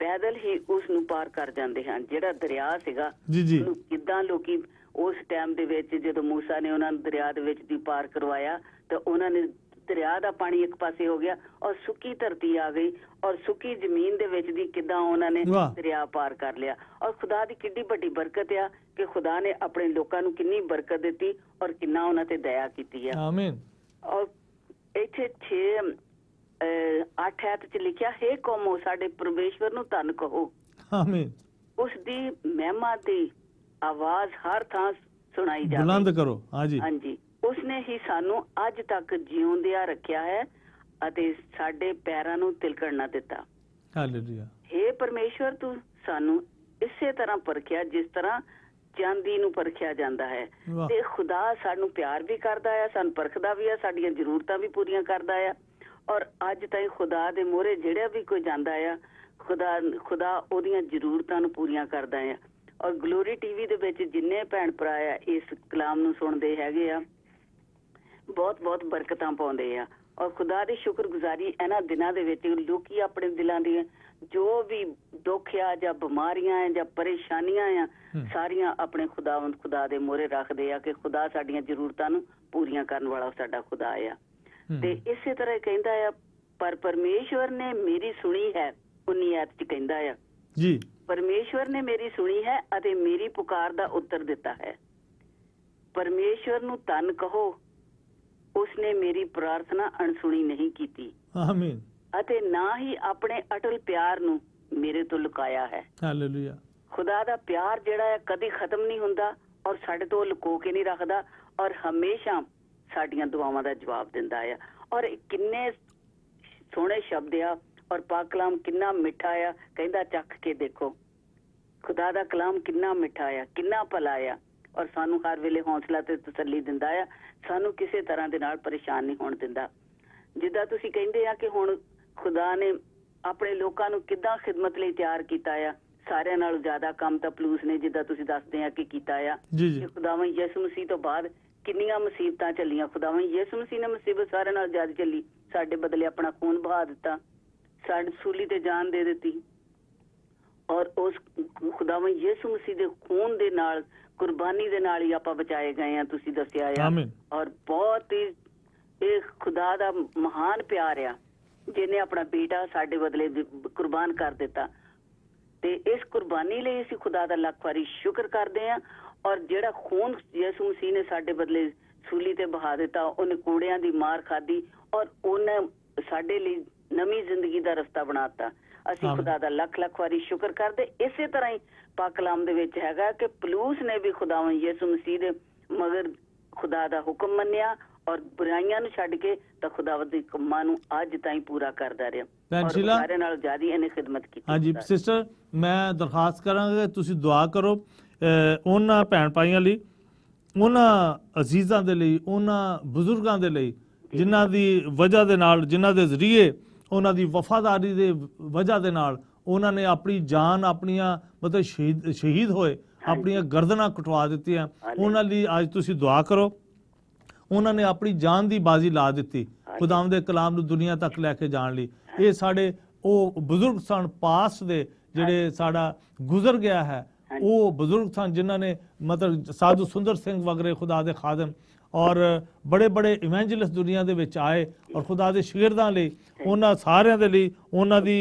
ਪੈਦਲ ਹੀ ਉਸ ਨੂੰ ਪਾਰ ਕਰ ਜਾਂਦੇ ਹਨ। ਜਿਹੜਾ ਦਰਿਆ ਸੀਗਾ,
ਜੀ ਜੀ।
ਉਹਨੂੰ ਕਿੱਦਾਂ ਲੋਕੀ ਉਸ ਟਾਈਮ ਦੇ ਵਿੱਚ ਜਦੋਂ ਮੂਸਾ ਨੇ ਉਹਨਾਂ ਨੂੰ ਦਰਿਆ ਦੇ ਵਿੱਚ ਦੀ ਪਾਰ ਕਰਵਾਇਆ, ਤਾਂ ਉਹਨਾਂ ਨੇ ਦਰਿਆ ਦਾ ਪਾਣੀ ਇੱਕ ਪਾਸੇ ਹੋ ਗਿਆ ਔਰ ਸੁੱਕੀ ਧਰਤੀ ਆ ਗਈ ਔਰ ਸੁੱਕੀ ਜ਼ਮੀਨ ਦੇ ਵਿੱਚ ਦੀ ਕਿੱਦਾਂ ਉਹਨਾਂ ਨੇ ਦਰਿਆ ਪਾਰ ਕਰ ਲਿਆ। ਔਰ ਖੁਦਾ ਦੀ ਕਿੰਨੀ ਵੱਡੀ ਬਰਕਤ ਆ ਕਿ ਖੁਦਾ ਨੇ ਆਪਣੇ ਲੋਕਾਂ ਨੂੰ ਕਿੰਨੀ ਬਰਕਤ ਦਿੱਤੀ ਔਰ ਕਿੰਨਾ ਉਹਨਾਂ ਤੇ ਦਇਆ ਕੀਤੀ ਆ।
ਆਮੀਨ।
ਔਰ ਇੱਥੇ 8 ਐਤ 'ਚ ਲਿਖਿਆ, ਹੇ ਕੌਮੋ ਸਾਡੇ ਪਰਮੇਸ਼ਵਰ ਨੂੰ ਧੰਨ ਕਹੋ।
ਆਮੀਨ।
ਉਸ ਦੀ ਮਹਿਮਾ ਦੀ ਆਵਾਜ਼ ਹਰ ਥਾਂ ਸੁਣਾਈ ਜਾਵੇ।
ਬੁਲੰਦ ਕਰੋ। ਹਾਂਜੀ।
ਹਾਂਜੀ, ਉਸਨੇ ਹੀ ਸਾਨੂੰ ਅੱਜ ਤੱਕ ਜਿਉਂਦਿਆਂ ਰੱਖਿਆ ਹੈ ਅਤੇ ਸਾਡੇ ਪੈਰਾਂ ਨੂੰ ਤਿਲਕਣ ਨਾ ਦਿੱਤਾ।
ਹਾਲੇਲੂਇਆ।
ਹੇ ਪਰਮੇਸ਼ਵਰ, ਤੂੰ ਸਾਨੂੰ ਇਸੇ ਤਰ੍ਹਾਂ ਪਰਖਿਆ ਜਿਸ ਤਰ੍ਹਾਂ ਚਾਂਦੀ ਨੂੰ ਪਰਖਿਆ ਜਾਂਦਾ ਹੈ। ਤੇ ਖੁਦਾ ਸਾਨੂੰ ਪਿਆਰ ਵੀ ਕਰਦਾ ਹੈ, ਸਾਨੂੰ ਪਰਖਦਾ ਵੀ ਹੈ, ਸਾਡੀਆਂ ਜ਼ਰੂਰਤਾਂ ਵੀ ਪੂਰੀਆਂ ਕਰਦਾ ਹੈ। ਔਰ ਅੱਜ ਤਾਈਂ ਖੁਦਾ ਦੇ ਮੂਹਰੇ ਜਿਹੜਾ ਵੀ ਕੋਈ ਜਾਂਦਾ ਆ, ਖੁਦਾ ਉਹਦੀਆਂ ਜ਼ਰੂਰਤਾਂ ਨੂੰ ਪੂਰੀਆਂ ਕਰਦਾ ਆ। ਔਰ ਗਲੋਰੀ ਟੀਵੀ ਦੇ ਵਿੱਚ ਜਿੰਨੇ ਭੈਣ ਭਰਾ ਆ ਇਸ ਕਲਾਮ ਨੂੰ ਸੁਣਦੇ ਹੈਗੇ ਆ, ਬਹੁਤ ਬਹੁਤ ਬਰਕਤਾਂ ਪਾਉਂਦੇ ਆ। ਔਰ ਖੁਦਾ ਦੀ ਸ਼ੁਕਰਗੁਜ਼ਾਰੀ ਇਹਨਾਂ ਦਿਨਾਂ ਦੇ ਵਿੱਚ ਲੋਕੀ ਆਪਣੇ ਦਿਲਾਂ ਦੀਆਂ ਜੋ ਵੀ ਦੁੱਖ ਆ ਜਾਂ ਬਿਮਾਰੀਆਂ ਆ ਜਾਂ ਪਰੇਸ਼ਾਨੀਆਂ ਆ, ਸਾਰੀਆਂ ਆਪਣੇ ਖੁਦਾ ਦੇ ਮੂਹਰੇ ਰੱਖਦੇ ਆ ਕਿ ਖੁਦਾ ਸਾਡੀਆਂ ਜ਼ਰੂਰਤਾਂ ਨੂੰ ਪੂਰੀਆਂ ਕਰਨ ਵਾਲਾ ਸਾਡਾ ਖੁਦਾ ਆ। ਤੇ ਇਸੇ ਤਰ੍ਹਾਂ ਕਹਿੰਦਾ ਆ, ਪਰ ਪਰਮੇਸ਼ਵਰ ਨੇ ਮੇਰੀ ਸੁਣੀ ਹੈ। 19 ਐਤ 'ਚ ਕਹਿੰਦਾ ਆ
ਜੀ,
ਪਰਮੇਸ਼ਵਰ ਨੇ ਮੇਰੀ ਸੁਣੀ ਹੈ ਅਤੇ ਮੇਰੀ ਪੁਕਾਰ ਦਾ ਉੱਤਰ ਦਿੱਤਾ ਹੈ। ਪਰਮੇਸ਼ਵਰ ਨੂੰ ਧੰਨ ਕਹੋ, ਉਸਨੇ ਮੇਰੀ ਪ੍ਰਾਰਥਨਾ ਅਣਸੁਣੀ ਨਹੀਂ ਕੀਤੀ।
ਆਮੀਨ।
ਅਤੇ ਨਾ ਹੀ ਆਪਣੇ ਅਟਲ ਪਿਆਰ ਨੂੰ ਮੇਰੇ ਤੋਂ ਲੁਕਾਇਆ ਹੈ।
ਹਾਲੇਲੂਇਆ।
ਖੁਦਾ ਦਾ ਪਿਆਰ ਜਿਹੜਾ ਹੈ ਕਦੀ ਖਤਮ ਨਹੀਂ ਹੁੰਦਾ ਔਰ ਸਾਡੇ ਤੋਂ ਲੁਕੋ ਕੇ ਨਹੀਂ ਰੱਖਦਾ ਔਰ ਹਮੇਸ਼ਾ ਸਾਡੀਆਂ ਦੁਆਵਾਂ ਦਾ ਜਵਾਬ ਦਿੰਦਾ ਆ। ਔਰ ਕਿੰਨੇ ਸੋਹਣੇ ਸ਼ਬਦ ਆ ਔਰ ਪਾਕ ਕਲਾਮ ਕਿੰਨਾ ਮਿੱਠਾ ਆ। ਕਹਿੰਦਾ ਚੱਖ ਕੇ ਦੇਖੋ, ਖੁਦਾ ਦਾ ਕਲਾਮ ਕਿੰਨਾ ਮਿੱਠਾ ਆ, ਕਿੰਨਾ ਭਲਾ ਆ ਔਰ ਸਾਨੂੰ ਹਰ ਵੇਲੇ ਹੌਸਲਾ ਤੇ ਤਸੱਲੀ ਦਿੰਦਾ ਆ। ਸਾਨੂੰ ਕਿਸੇ ਤਰ੍ਹਾਂ ਦੇ ਨਾਲ ਪਰੇਸ਼ਾਨ ਨਹੀਂ ਹੋਣ ਦਿੰਦਾ। ਜਿੱਦਾਂ ਤੁਸੀਂ ਕਹਿੰਦੇ ਆ ਕਿ ਹੁਣ ਖੁਦਾ ਨੇ ਆਪਣੇ ਲੋਕਾਂ ਨੂੰ ਕਿੱਦਾਂ ਖਿਦਮਤ ਲਈ ਤਿਆਰ ਕੀਤਾ ਆ, ਸਾਰਿਆਂ ਨਾਲੋਂ ਜ਼ਿਆਦਾ ਕੰਮ ਤਾਂ ਪਲੂਸ ਨੇ ਜਿੱਦਾਂ ਤੁਸੀਂ ਦੱਸਦੇ ਆ ਕਿ ਕੀਤਾ ਆ। ਖੁਦਾਵੰ ਯਿਸੂ ਮਸੀਹ ਤੋਂ ਬਾਅਦ ਕਿੰਨੀਆਂ ਮੁਸੀਬਤਾਂ ਚੱਲੀਆਂ। ਖੁਦਾਵੰ ਯਿਸੂ ਮਸੀਹ ਨੇ ਮੁਸੀਬਤ ਸਾਰਿਆਂ ਨਾਲ ਜ਼ਿਆਦਾ ਚੱਲੀ। ਸਾਡੇ ਬਦਲੇ ਆਪਣਾ ਖੂਨ ਬਹਾ ਦਿੱਤਾ, ਸਾਡੀ ਸੂਲੀ ਤੇ ਜਾਨ ਦੇ ਦਿੱਤੀ ਔਰ ਉਸ ਖੁਦਾਵੰ ਯਿਸੂ ਮਸੀਹ ਦੇ ਖੂਨ ਦੇ ਨਾਲ, ਕੁਰਬਾਨੀ ਦੇ ਨਾਲ ਹੀ ਆਪਾਂ ਬਚਾਏ ਗਏ ਆ। ਤੁਸੀਂ ਦੱਸਿਆ ਆ। ਔਰ ਬਹੁਤ ਹੀ ਇਹ ਖੁਦਾ ਦਾ ਮਹਾਨ ਪਿਆਰ ਆ ਜਿਹਨੇ ਆਪਣਾ ਬੇਟਾ ਸਾਡੇ ਬਦਲੇ ਕੁਰਬਾਨ ਕਰ ਦਿੱਤਾ। ਤੇ ਇਸ ਕੁਰਬਾਨੀ ਲਈ ਅਸੀਂ ਖੁਦਾ ਦਾ ਲੱਖ ਵਾਰੀ ਸ਼ੁਕਰ ਕਰਦੇ ਆ। ਔਰ ਜਿਹੜਾ ਖੂਨ ਯਿਸੂ ਮਸੀਹ ਨੇ ਸਾਡੇ ਬਦਲੇ ਸੂਲੀ ਤੇ ਬਹਾ ਦਿੱਤਾ, ਉਹਨੇ ਕੋੜਿਆਂ ਦੀ ਮਾਰ ਖਾਧੀ ਔਰ ਉਹਨੇ ਸਾਡੇ ਲਈ ਨਵੀਂ ਜ਼ਿੰਦਗੀ ਦਾ ਰਸਤਾ ਬਣਾਤਾ। ਅਸੀਂ ਖੁਦਾ ਦਾ ਲੱਖ ਲੱਖ ਵਾਰੀ ਸ਼ੁਕਰ ਕਰਦੇ। ਇਸੇ ਤਰ੍ਹਾਂ ਹੀ ਪਾਕ ਕਲਾਮ ਦੇ ਵਿੱਚ ਹੈਗਾ ਕਿ ਪਲੂਸ ਨੇ ਵੀ ਖੁਦਾਵੰਦ ਯਿਸੂ ਮਸੀਹ ਦੇ ਮਗਰ ਖੁਦਾ ਦਾ ਹੁਕਮ ਮੰਨਿਆ ਔਰ ਬੁਰਾਈਆਂ ਨੂੰ ਛੱਡ ਕੇ ਤਾਂ ਖੁਦਾਵੰਦ ਦੇ ਕੰਮਾਂ ਨੂੰ ਅੱਜ ਤਾਈਂ ਪੂਰਾ ਕਰਦਾ ਰਿਹਾ ਔਰ ਸਾਰੇ ਨਾਲ ਜ਼ਿਆਦਾ ਇਹਨੇ ਖਿਦਮਤ ਕੀਤੀ।
ਹਾਂਜੀ ਸਿਸਟਰ, ਮੈਂ ਦਰਖਾਸਤ ਕਰਾਂਗਾ ਕਿ ਤੁਸੀਂ ਦੁਆ ਕਰੋ ਉਹਨਾਂ ਭੈਣ ਭਾਈਆਂ ਲਈ, ਉਹਨਾਂ ਅਜ਼ੀਜ਼ਾਂ ਦੇ ਲਈ, ਉਹਨਾਂ ਬਜ਼ੁਰਗਾਂ ਦੇ ਲਈ ਜਿਨ੍ਹਾਂ ਦੀ ਵਜ੍ਹਾ ਦੇ ਨਾਲ, ਜਿਨ੍ਹਾਂ ਦੇ ਜ਼ਰੀਏ, ਉਹਨਾਂ ਦੀ ਵਫਾਦਾਰੀ ਦੇ ਵਜ੍ਹਾ ਦੇ ਨਾਲ ਉਹਨਾਂ ਨੇ ਆਪਣੀ ਜਾਨ, ਆਪਣੀਆਂ ਮਤਲਬ ਸ਼ਹੀਦ ਹੋਏ, ਆਪਣੀਆਂ ਗਰਦਨਾਂ ਕਟਵਾ ਦਿੱਤੀਆਂ। ਉਹਨਾਂ ਲਈ ਅੱਜ ਤੁਸੀਂ ਦੁਆ ਕਰੋ। ਉਹਨਾਂ ਨੇ ਆਪਣੀ ਜਾਨ ਦੀ ਬਾਜ਼ੀ ਲਾ ਦਿੱਤੀ ਖੁਦਾਵੰਦ ਦੇ ਕਲਾਮ ਨੂੰ ਦੁਨੀਆ ਤੱਕ ਲੈ ਕੇ ਜਾਣ ਲਈ। ਇਹ ਸਾਡੇ ਉਹ ਬਜ਼ੁਰਗ ਸਨ ਪਾਸ ਦੇ, ਜਿਹੜੇ ਸਾਡਾ ਗੁਜ਼ਰ ਗਿਆ ਹੈ, ਉਹ ਬਜ਼ੁਰਗ ਸਨ ਜਿਨ੍ਹਾਂ ਨੇ ਮਤਲਬ ਸਾਧੂ ਸੁੰਦਰ ਸਿੰਘ ਵਗੈਰੇ ਖੁਦਾ ਦੇ ਖਾਦਮ ਔਰ ਬੜੇ ਬੜੇ ਇਵੈਂਜਲਿਸਟ ਦੁਨੀਆ ਦੇ ਵਿੱਚ ਆਏ ਔਰ ਖੁਦਾ ਦੇ ਸ਼ਾਗਿਰਦਾਂ ਲਈ, ਉਹਨਾਂ ਸਾਰਿਆਂ ਦੇ ਲਈ ਉਹਨਾਂ ਦੀ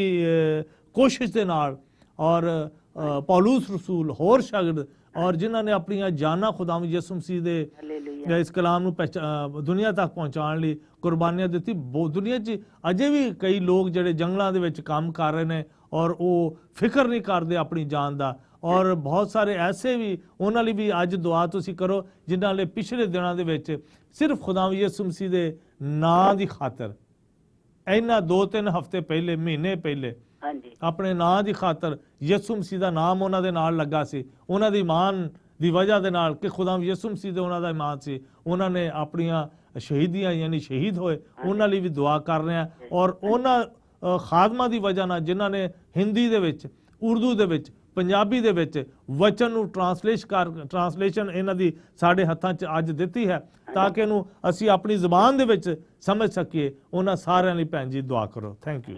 ਕੋਸ਼ਿਸ਼ ਦੇ ਨਾਲ ਔਰ ਪੌਲੂਸ ਰਸੂਲ ਹੋਰ ਸ਼ਾਗਿਰਦ ਔਰ ਜਿਨ੍ਹਾਂ ਨੇ ਆਪਣੀਆਂ ਜਾਨਾਂ ਖੁਦਾਵੰਦ ਯਿਸੂ ਮਸੀਹ ਦੇ ਇਸ ਕਲਾਮ ਨੂੰ ਦੁਨੀਆ ਤੱਕ ਪਹੁੰਚਾਉਣ ਲਈ ਕੁਰਬਾਨੀਆਂ ਦਿੱਤੀ। ਦੁਨੀਆ 'ਚ ਅਜੇ ਵੀ ਕਈ ਲੋਕ ਜਿਹੜੇ ਜੰਗਲਾਂ ਦੇ ਵਿੱਚ ਕੰਮ ਕਰ ਰਹੇ ਨੇ ਔਰ ਉਹ ਫਿਕਰ ਨਹੀਂ ਕਰਦੇ ਆਪਣੀ ਜਾਨ ਦਾ, ਔਰ ਬਹੁਤ ਸਾਰੇ ਐਸੇ ਵੀ, ਉਹਨਾਂ ਲਈ ਵੀ ਅੱਜ ਦੁਆ ਤੁਸੀਂ ਕਰੋ ਜਿਨ੍ਹਾਂ ਨੇ ਪਿਛਲੇ ਦਿਨਾਂ ਦੇ ਵਿੱਚ ਸਿਰਫ ਖੁਦਾਵੰਦ ਯਿਸੂ ਮਸੀਹ ਦੇ ਨਾਂ ਦੀ ਖਾਤਰ, ਇਹਨਾਂ 2-3 ਹਫ਼ਤੇ ਪਹਿਲੇ, ਮਹੀਨੇ ਪਹਿਲੇ, ਆਪਣੇ ਨਾਂ ਦੀ ਖਾਤਰ, ਯਿਸੂ ਮਸੀਹ ਦਾ ਨਾਮ ਉਹਨਾਂ ਦੇ ਨਾਲ ਲੱਗਾ ਸੀ, ਉਹਨਾਂ ਦੀ ਇਮਾਨ ਦੀ ਵਜ੍ਹਾ ਦੇ ਨਾਲ ਕਿ ਖੁਦਾਵੰਦ ਯਿਸੂ ਮਸੀਹ ਦੇ ਉਹਨਾਂ ਦਾ ਇਮਾਨ ਸੀ, ਉਹਨਾਂ ਨੇ ਆਪਣੀਆਂ ਸ਼ਹੀਦੀਆਂ ਯਾਨੀ ਸ਼ਹੀਦ ਹੋਏ। ਉਹਨਾਂ ਲਈ ਵੀ ਦੁਆ ਕਰ ਰਹੇ ਹਾਂ ਔਰ ਉਹਨਾਂ ਖਾਦਮਾਂ ਦੀ ਵਜ੍ਹਾ ਨਾਲ ਜਿਨ੍ਹਾਂ ਨੇ ਹਿੰਦੀ ਦੇ ਵਿੱਚ, ਉਰਦੂ ਦੇ ਵਿੱਚ, ਪੰਜਾਬੀ ਦੇ ਵਿੱਚ ਵਚਨ ਨੂੰ ਟਰਾਂਸਲੇਸ਼ਨ ਇਹਨਾਂ ਦੀ ਸਾਡੇ ਹੱਥਾਂ 'ਚ ਅੱਜ ਦਿੱਤੀ ਹੈ ਤਾਂ ਕਿ ਇਹਨੂੰ ਅਸੀਂ ਆਪਣੀ ਜ਼ੁਬਾਨ ਦੇ ਵਿੱਚ ਸਮਝ ਸਕੀਏ। ਉਹਨਾਂ ਸਾਰਿਆਂ ਲਈ ਭੈਣ ਜੀ ਦੁਆ ਕਰੋ। Thank you.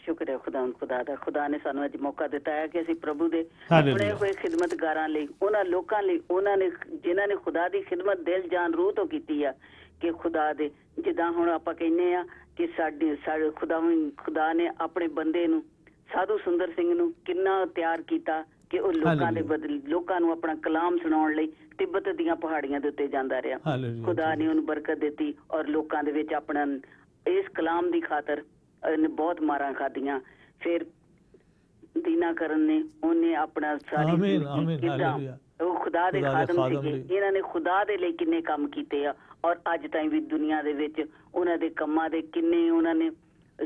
ਸ਼ੁਕਰ ਹੈ ਖੁਦਾ ਦਾ, ਖੁਦਾ ਨੇ ਸਾਨੂੰ ਅੱਜ ਮੌਕਾ ਦਿੱਤਾ ਹੈ ਕਿ ਅਸੀਂ ਪ੍ਰਭੂ ਦੇ ਆਪਣੇ ਹੋਏ ਖਿਦਮਤਗਾਰਾਂ ਲਈ, ਉਹਨਾਂ ਲੋਕਾਂ ਲਈ, ਉਹਨਾਂ ਨੇ ਜਿਨ੍ਹਾਂ ਨੇ ਖੁਦਾ ਦੀ ਖਿਦਮਤ ਦਿਲ ਜਾਨ ਰੂਹ ਤੋਂ ਕੀਤੀ ਆ, ਕਿ ਖੁਦਾ ਦੇ ਜਿੱਦਾਂ ਹੁਣ ਆਪਾਂ ਕਹਿੰਦੇ ਆ ਕਿ ਸਾਡੇ ਖੁਦਾ ਨੇ ਆਪਣੇ ਬੰਦੇ ਨੂੰ, ਸਾਧੂ ਸੁੰਦਰ ਸਿੰਘ ਨੂੰ ਕਿੰਨਾ ਤਿਆਰ ਕੀਤਾ ਕਿ ਉਹ ਲੋਕਾਂ ਨੂੰ ਆਪਣਾ ਕਲਾਮ ਸੁਣਾਉਣ ਲਈ ਤਿੱਬਤ ਦੀਆਂ ਪਹਾੜੀਆਂ ਦੇ ਉੱਤੇ ਜਾਂਦਾ ਰਿਹਾ। ਖੁਦਾ ਨੇ ਉਹਨੂੰ ਬਰਕਤ ਦਿੱਤੀ ਔਰ ਲੋਕਾਂ ਦੇ ਵਿੱਚ ਆਪਣਾ ਇਸ ਕਲਾਮ ਦੀ ਖਾਤਰ ਬਹੁਤ ਮਾਰਾਂ ਖਾਧੀਆਂ। ਫਿਰ ਦੀਨਾ ਕਰਨ ਨੇ ਉਹਨੇ ਆਪਣਾ ਸਾਰੀ ਉਹ ਖੁਦਾ ਦੇ ਖਾਦਮ ਸੀਗੇ, ਇਹਨਾਂ ਨੇ ਖੁਦਾ ਦੇ ਲਈ ਕਿੰਨੇ ਕੰਮ ਕੀਤੇ ਆ ਔਰ ਅੱਜ ਤਾਈਂ ਵੀ ਦੁਨੀਆ ਦੇ ਵਿੱਚ ਉਹਨਾਂ ਦੇ ਕੰਮਾਂ ਦੇ ਕਿੰਨੇ, ਉਹਨਾਂ ਨੇ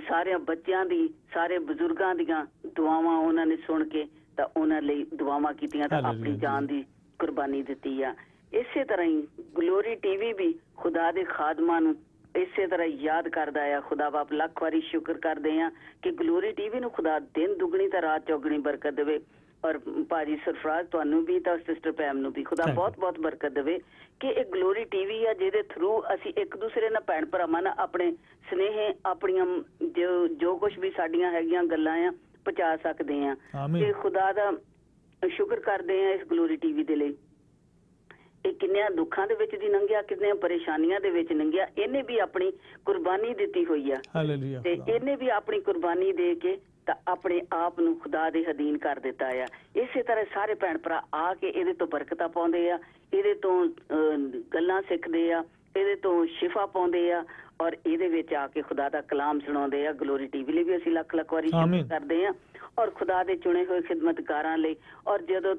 ਸਾਰਿਆਂ ਬੱਚਿਆਂ ਦੀ, ਸਾਰੇ ਬਜ਼ੁਰਗਾਂ ਦੀਆਂ ਦੁਆਵਾਂ ਉਹਨਾਂ ਨੇ ਸੁਣ ਕੇ ਤਾਂ ਉਹਨਾਂ ਲਈ ਦੁਆਵਾਂ ਕੀਤੀਆਂ ਤਾਂ ਆਪਣੀ ਜਾਨ ਦੀ ਕੁਰਬਾਨੀ ਦਿੱਤੀ ਆ। ਇਸੇ ਤਰ੍ਹਾਂ ਹੀ ਗਲੋਰੀ ਟੀਵੀ ਵੀ ਖੁਦਾ ਦੇ ਖਾਦਮਾਂ ਨੂੰ ਇਸੇ ਤਰ੍ਹਾਂ ਯਾਦ ਕਰਦਾ ਆ। ਖੁਦਾ ਬਾਪ ਲੱਖ ਵਾਰੀ ਸ਼ੁਕਰ ਕਰਦੇ ਆ ਕਿ ਗਲੋਰੀ ਟੀਵੀ ਨੂੰ ਖੁਦਾ ਦਿਨ ਦੁਗਣੀ ਤਾਂ ਰਾਤ ਚੌਗਣੀ ਬਰਕਤ ਦੇਵੇ ਔਰ ਭਾਜੀ ਸਰਫਰਾਜ਼ ਤੁਹਾਨੂੰ ਵੀ ਤਾਂ ਸਿਸਟਰ ਪੈਮ ਨੂੰ ਵੀ ਖੁਦਾ ਬਹੁਤ ਬਹੁਤ ਬਰਕਤ ਦੇਵੇ ਕਿ ਇਹ ਗਲੋਰੀ ਟੀਵੀ ਆ ਜਿਹਦੇ ਥਰੂ ਅਸੀਂ ਇੱਕ ਦੂਸਰੇ ਨਾਲ ਭੈਣ ਭਰਾਵਾਂ ਨਾਲ ਆਪਣੇ ਸਨੇਹ, ਆਪਣੀਆਂ ਜੋ ਕੁਛ ਵੀ ਸਾਡੀਆਂ ਹੈਗੀਆਂ ਗੱਲਾਂ ਆ ਪਹੁੰਚਾ ਸਕਦੇ ਆ। ਤੇ ਖੁਦਾ ਦਾ ਸ਼ੁਕਰ ਕਰਦੇ ਆ ਇਸ ਗਲੋਰੀ ਟੀਵੀ ਦੇ ਲਈ। ਇਹ ਕਿੰਨਿਆਂ ਦੁੱਖਾਂ ਦੇ ਵਿੱਚ ਦੀ ਲੰਘਿਆ, ਕਿੰਨੀਆਂ ਪਰੇਸ਼ਾਨੀਆਂ ਦੇ ਵਿੱਚ ਲੰਘਿਆ, ਇਹਨੇ ਵੀ ਆਪਣੀ ਕੁਰਬਾਨੀ ਦਿੱਤੀ ਹੋਈ ਆ ਤੇ ਇਹਨੇ ਵੀ ਆਪਣੀ ਕੁਰਬਾਨੀ ਦੇ ਕੇ ਤਾਂ ਆਪਣੇ ਆਪ ਨੂੰ ਖੁਦਾ ਦੇ ਅਧੀਨ ਕਰ ਦਿੱਤਾ ਆ। ਇਸੇ ਤਰ੍ਹਾਂ ਸਾਰੇ ਭੈਣ ਭਰਾ ਆ ਕੇ ਇਹਦੇ ਤੋਂ ਬਰਕਤਾਂ ਪਾਉਂਦੇ ਆ, ਇਹਦੇ ਤੋਂ ਗੱਲਾਂ ਸਿੱਖਦੇ ਆ, ਇਹਦੇ ਤੋਂ ਸ਼ਿਫਾ ਪਾਉਂਦੇ ਆ ਔਰ ਇਹਦੇ ਵਿੱਚ ਆ ਕੇ ਖੁਦਾ ਦਾ ਕਲਾਮ ਸੁਣਾਉਂਦੇ ਆ। ਗਲੋਰੀ ਟੀਵੀ ਲਈ ਵੀ ਅਸੀਂ ਲੱਖ ਲੱਖ ਵਾਰੀ ਸ਼ੁਕਰ ਕਰਦੇ ਆ ਔਰ ਖੁਦਾ ਦੇ ਚੁਣੇ ਹੋਏ ਖਿਦਮਤਕਾਰਾਂ ਲਈ। ਔਰ ਜਦੋਂ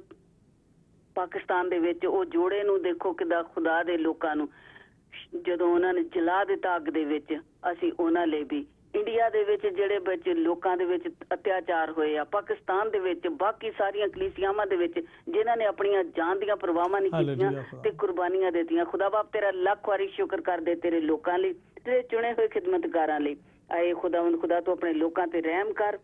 ਪਾਕਿਸਤਾਨ ਦੇ ਵਿੱਚ ਉਹ ਜੋੜੇ ਨੂੰ ਦੇਖੋ ਕਿੱਦਾਂ ਖੁਦਾ ਦੇ ਲੋਕਾਂ ਨੂੰ ਜਦੋਂ ਉਹਨਾਂ ਨੇ ਜਲਾ ਦਿੱਤਾ ਅੱਗ ਦੇ ਵਿੱਚ, ਅਸੀਂ ਉਹਨਾਂ ਲਈ ਵੀ ਇੰਡੀਆ ਦੇ ਵਿੱਚ ਜਿਹੜੇ ਵਿੱਚ ਲੋਕਾਂ ਦੇ ਵਿੱਚ ਅਤਿਆਚਾਰ ਹੋਏ ਆ, ਪਾਕਿਸਤਾਨ ਦੇ ਵਿੱਚ, ਬਾਕੀ ਸਾਰੀਆਂ ਕਲੀਸਿਆਵਾਂ ਦੇ ਵਿੱਚ ਜਿਨ੍ਹਾਂ ਨੇ ਆਪਣੀਆਂ ਜਾਨ ਦੀਆਂ ਪਰਵਾਹਾਂ ਨਹੀਂ ਕੀਤੀਆਂ ਤੇ ਕੁਰਬਾਨੀਆਂ ਦਿੱਤੀਆਂ। ਖੁਦਾ ਬਾਪ ਤੇਰਾ ਲੱਖ ਵਾਰੀ ਸ਼ੁਕਰ ਕਰਦੇ ਤੇਰੇ ਲੋਕਾਂ ਲਈ, ਤੇਰੇ ਚੁਣੇ ਹੋਏ ਖਿਦਮਤਕਾਰਾਂ ਲਈ। ਆਏ ਖੁਦਾਵੰਦ ਖੁਦਾ ਤੂੰ ਆਪਣੇ ਲੋਕਾਂ ਤੇ ਰਹਿਮ ਕਰ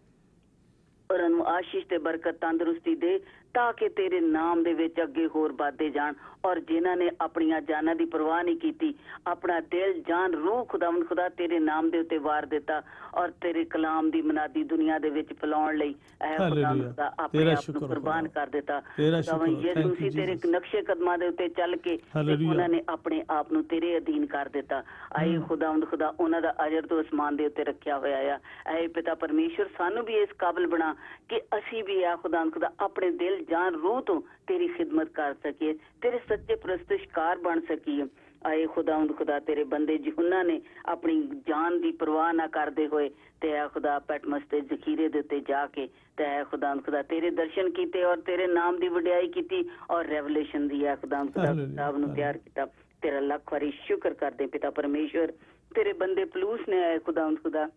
ਔਰ ਉਹਨੂੰ ਆਸ਼ੀਸ਼ ਤੇ ਬਰਕਤ ਤੰਦਰੁਸਤੀ ਦੇ ਤਾਂ ਕਿ ਤੇਰੇ ਨਾਮ ਦੇ ਵਿੱਚ ਅੱਗੇ ਹੋਰ ਵੱਧਦੇ ਜਾਣ। ਔਰ ਜਿਨ੍ਹਾਂ ਨੇ ਆਪਣੀਆਂ ਜਾਨਾਂ ਦੀ ਪਰਵਾਹ ਨਹੀਂ ਕੀਤੀ, ਆਪਣਾ ਦਿਲ ਜਾਨ ਰੂਹ ਖੁਦਾਵੰਦ ਖੁਦਾ ਤੇਰੇ ਨਾਮ ਦੇ ਉੱਤੇ ਵਾਰ ਦਿੱਤਾ ਔਰ ਤੇਰੇ ਕਲਾਮ ਦੀ ਮਨਾਦੀ ਦੁਨੀਆ ਦੇ ਵਿੱਚ ਫੈਲਾਉਣ ਲਈ ਖੁਦਾਵੰਦ ਖੁਦਾ ਆਪਣੇ ਆਪ ਨੂੰ ਕੁਰਬਾਨ ਕਰ ਦਿੱਤਾ। ਖੁਦਾਵੰਦ ਯਿਸੂ ਮਸੀਹ ਤੇਰੇ ਨਕਸ਼ੇ ਕਦਮਾਂ ਦੇ ਉੱਤੇ ਚੱਲ ਕੇ ਉਹਨਾਂ ਨੇ ਆਪਣੇ ਆਪ ਨੂੰ ਤੇਰੇ ਅਧੀਨ ਕਰ ਦਿੱਤਾ। ਆਏ ਖੁਦਾਵੰਦ ਖੁਦਾ ਉਹਨਾਂ ਦਾ ਅਜਰ ਤੋਂ ਅਸਮਾਨ ਦੇ ਉੱਤੇ ਰੱਖਿਆ ਹੋਇਆ ਆ। ਆਏ ਪਿਤਾ ਪਰਮੇਸ਼ਵਰ ਸਾਨੂੰ ਵੀ ਇਸ ਕਾਬਲ ਬਣਾ ਕਿ ਅਸੀਂ ਵੀ ਆ ਖੁਦਾਵੰਦ ਖੁਦਾ ਆਪਣੇ ਦਿਲ ਜਾਨ ਰੂਹ ਤੋਂ ਤੇਰੀ ਖਿਦਮਤ ਕਰ ਸਕੀਏ, ਤੇਰੇ ਸੱਚੇ ਪ੍ਰਸਤਿਸ਼ਕਾਰ ਬਣ ਸਕੀਏ। ਆਏ ਖੁਦਾਵੰਦ ਖੁਦਾ ਤੇਰੇ ਬੰਦੇ ਜਿਨ੍ਹਾਂ ਨੇ ਆਪਣੀ ਜਾਨ ਦੀ ਪਰਵਾਹ ਨਾ ਕਰਦੇ ਹੋਏ ਤੇ ਐ ਖੁਦਾ ਪੈਟਮਸ ਦੇ ਜ਼ਖੀਰੇ ਦੇ ਉੱਤੇ ਜਾ ਕੇ ਤੇ ਐ ਖੁਦਾਵੰਦ ਖੁਦਾ ਤੇਰੇ ਦਰਸ਼ਨ ਕੀਤੇ ਔਰ ਤੇਰੇ ਨਾਮ ਦੀ ਵਡਿਆਈ ਕੀਤੀ ਔਰ ਰੈਵਲੇਸ਼ਨ ਦੀ ਐ ਖੁਦਾਵੰਦ ਖੁਦਾ ਕਿਤਾਬ ਨੂੰ ਤਿਆਰ ਕੀਤਾ। ਤੇਰਾ ਲੱਖ ਵਾਰੀ ਸ਼ੁਕਰ ਕਰਦੇ ਪਿਤਾ ਪਰਮੇਸ਼ਵਰ। ਤੇਰੇ ਬੰਦੇ ਪਲੂਸ ਨੇ ਆਏ ਖੁਦਾਵੰਦ ਖੁਦਾ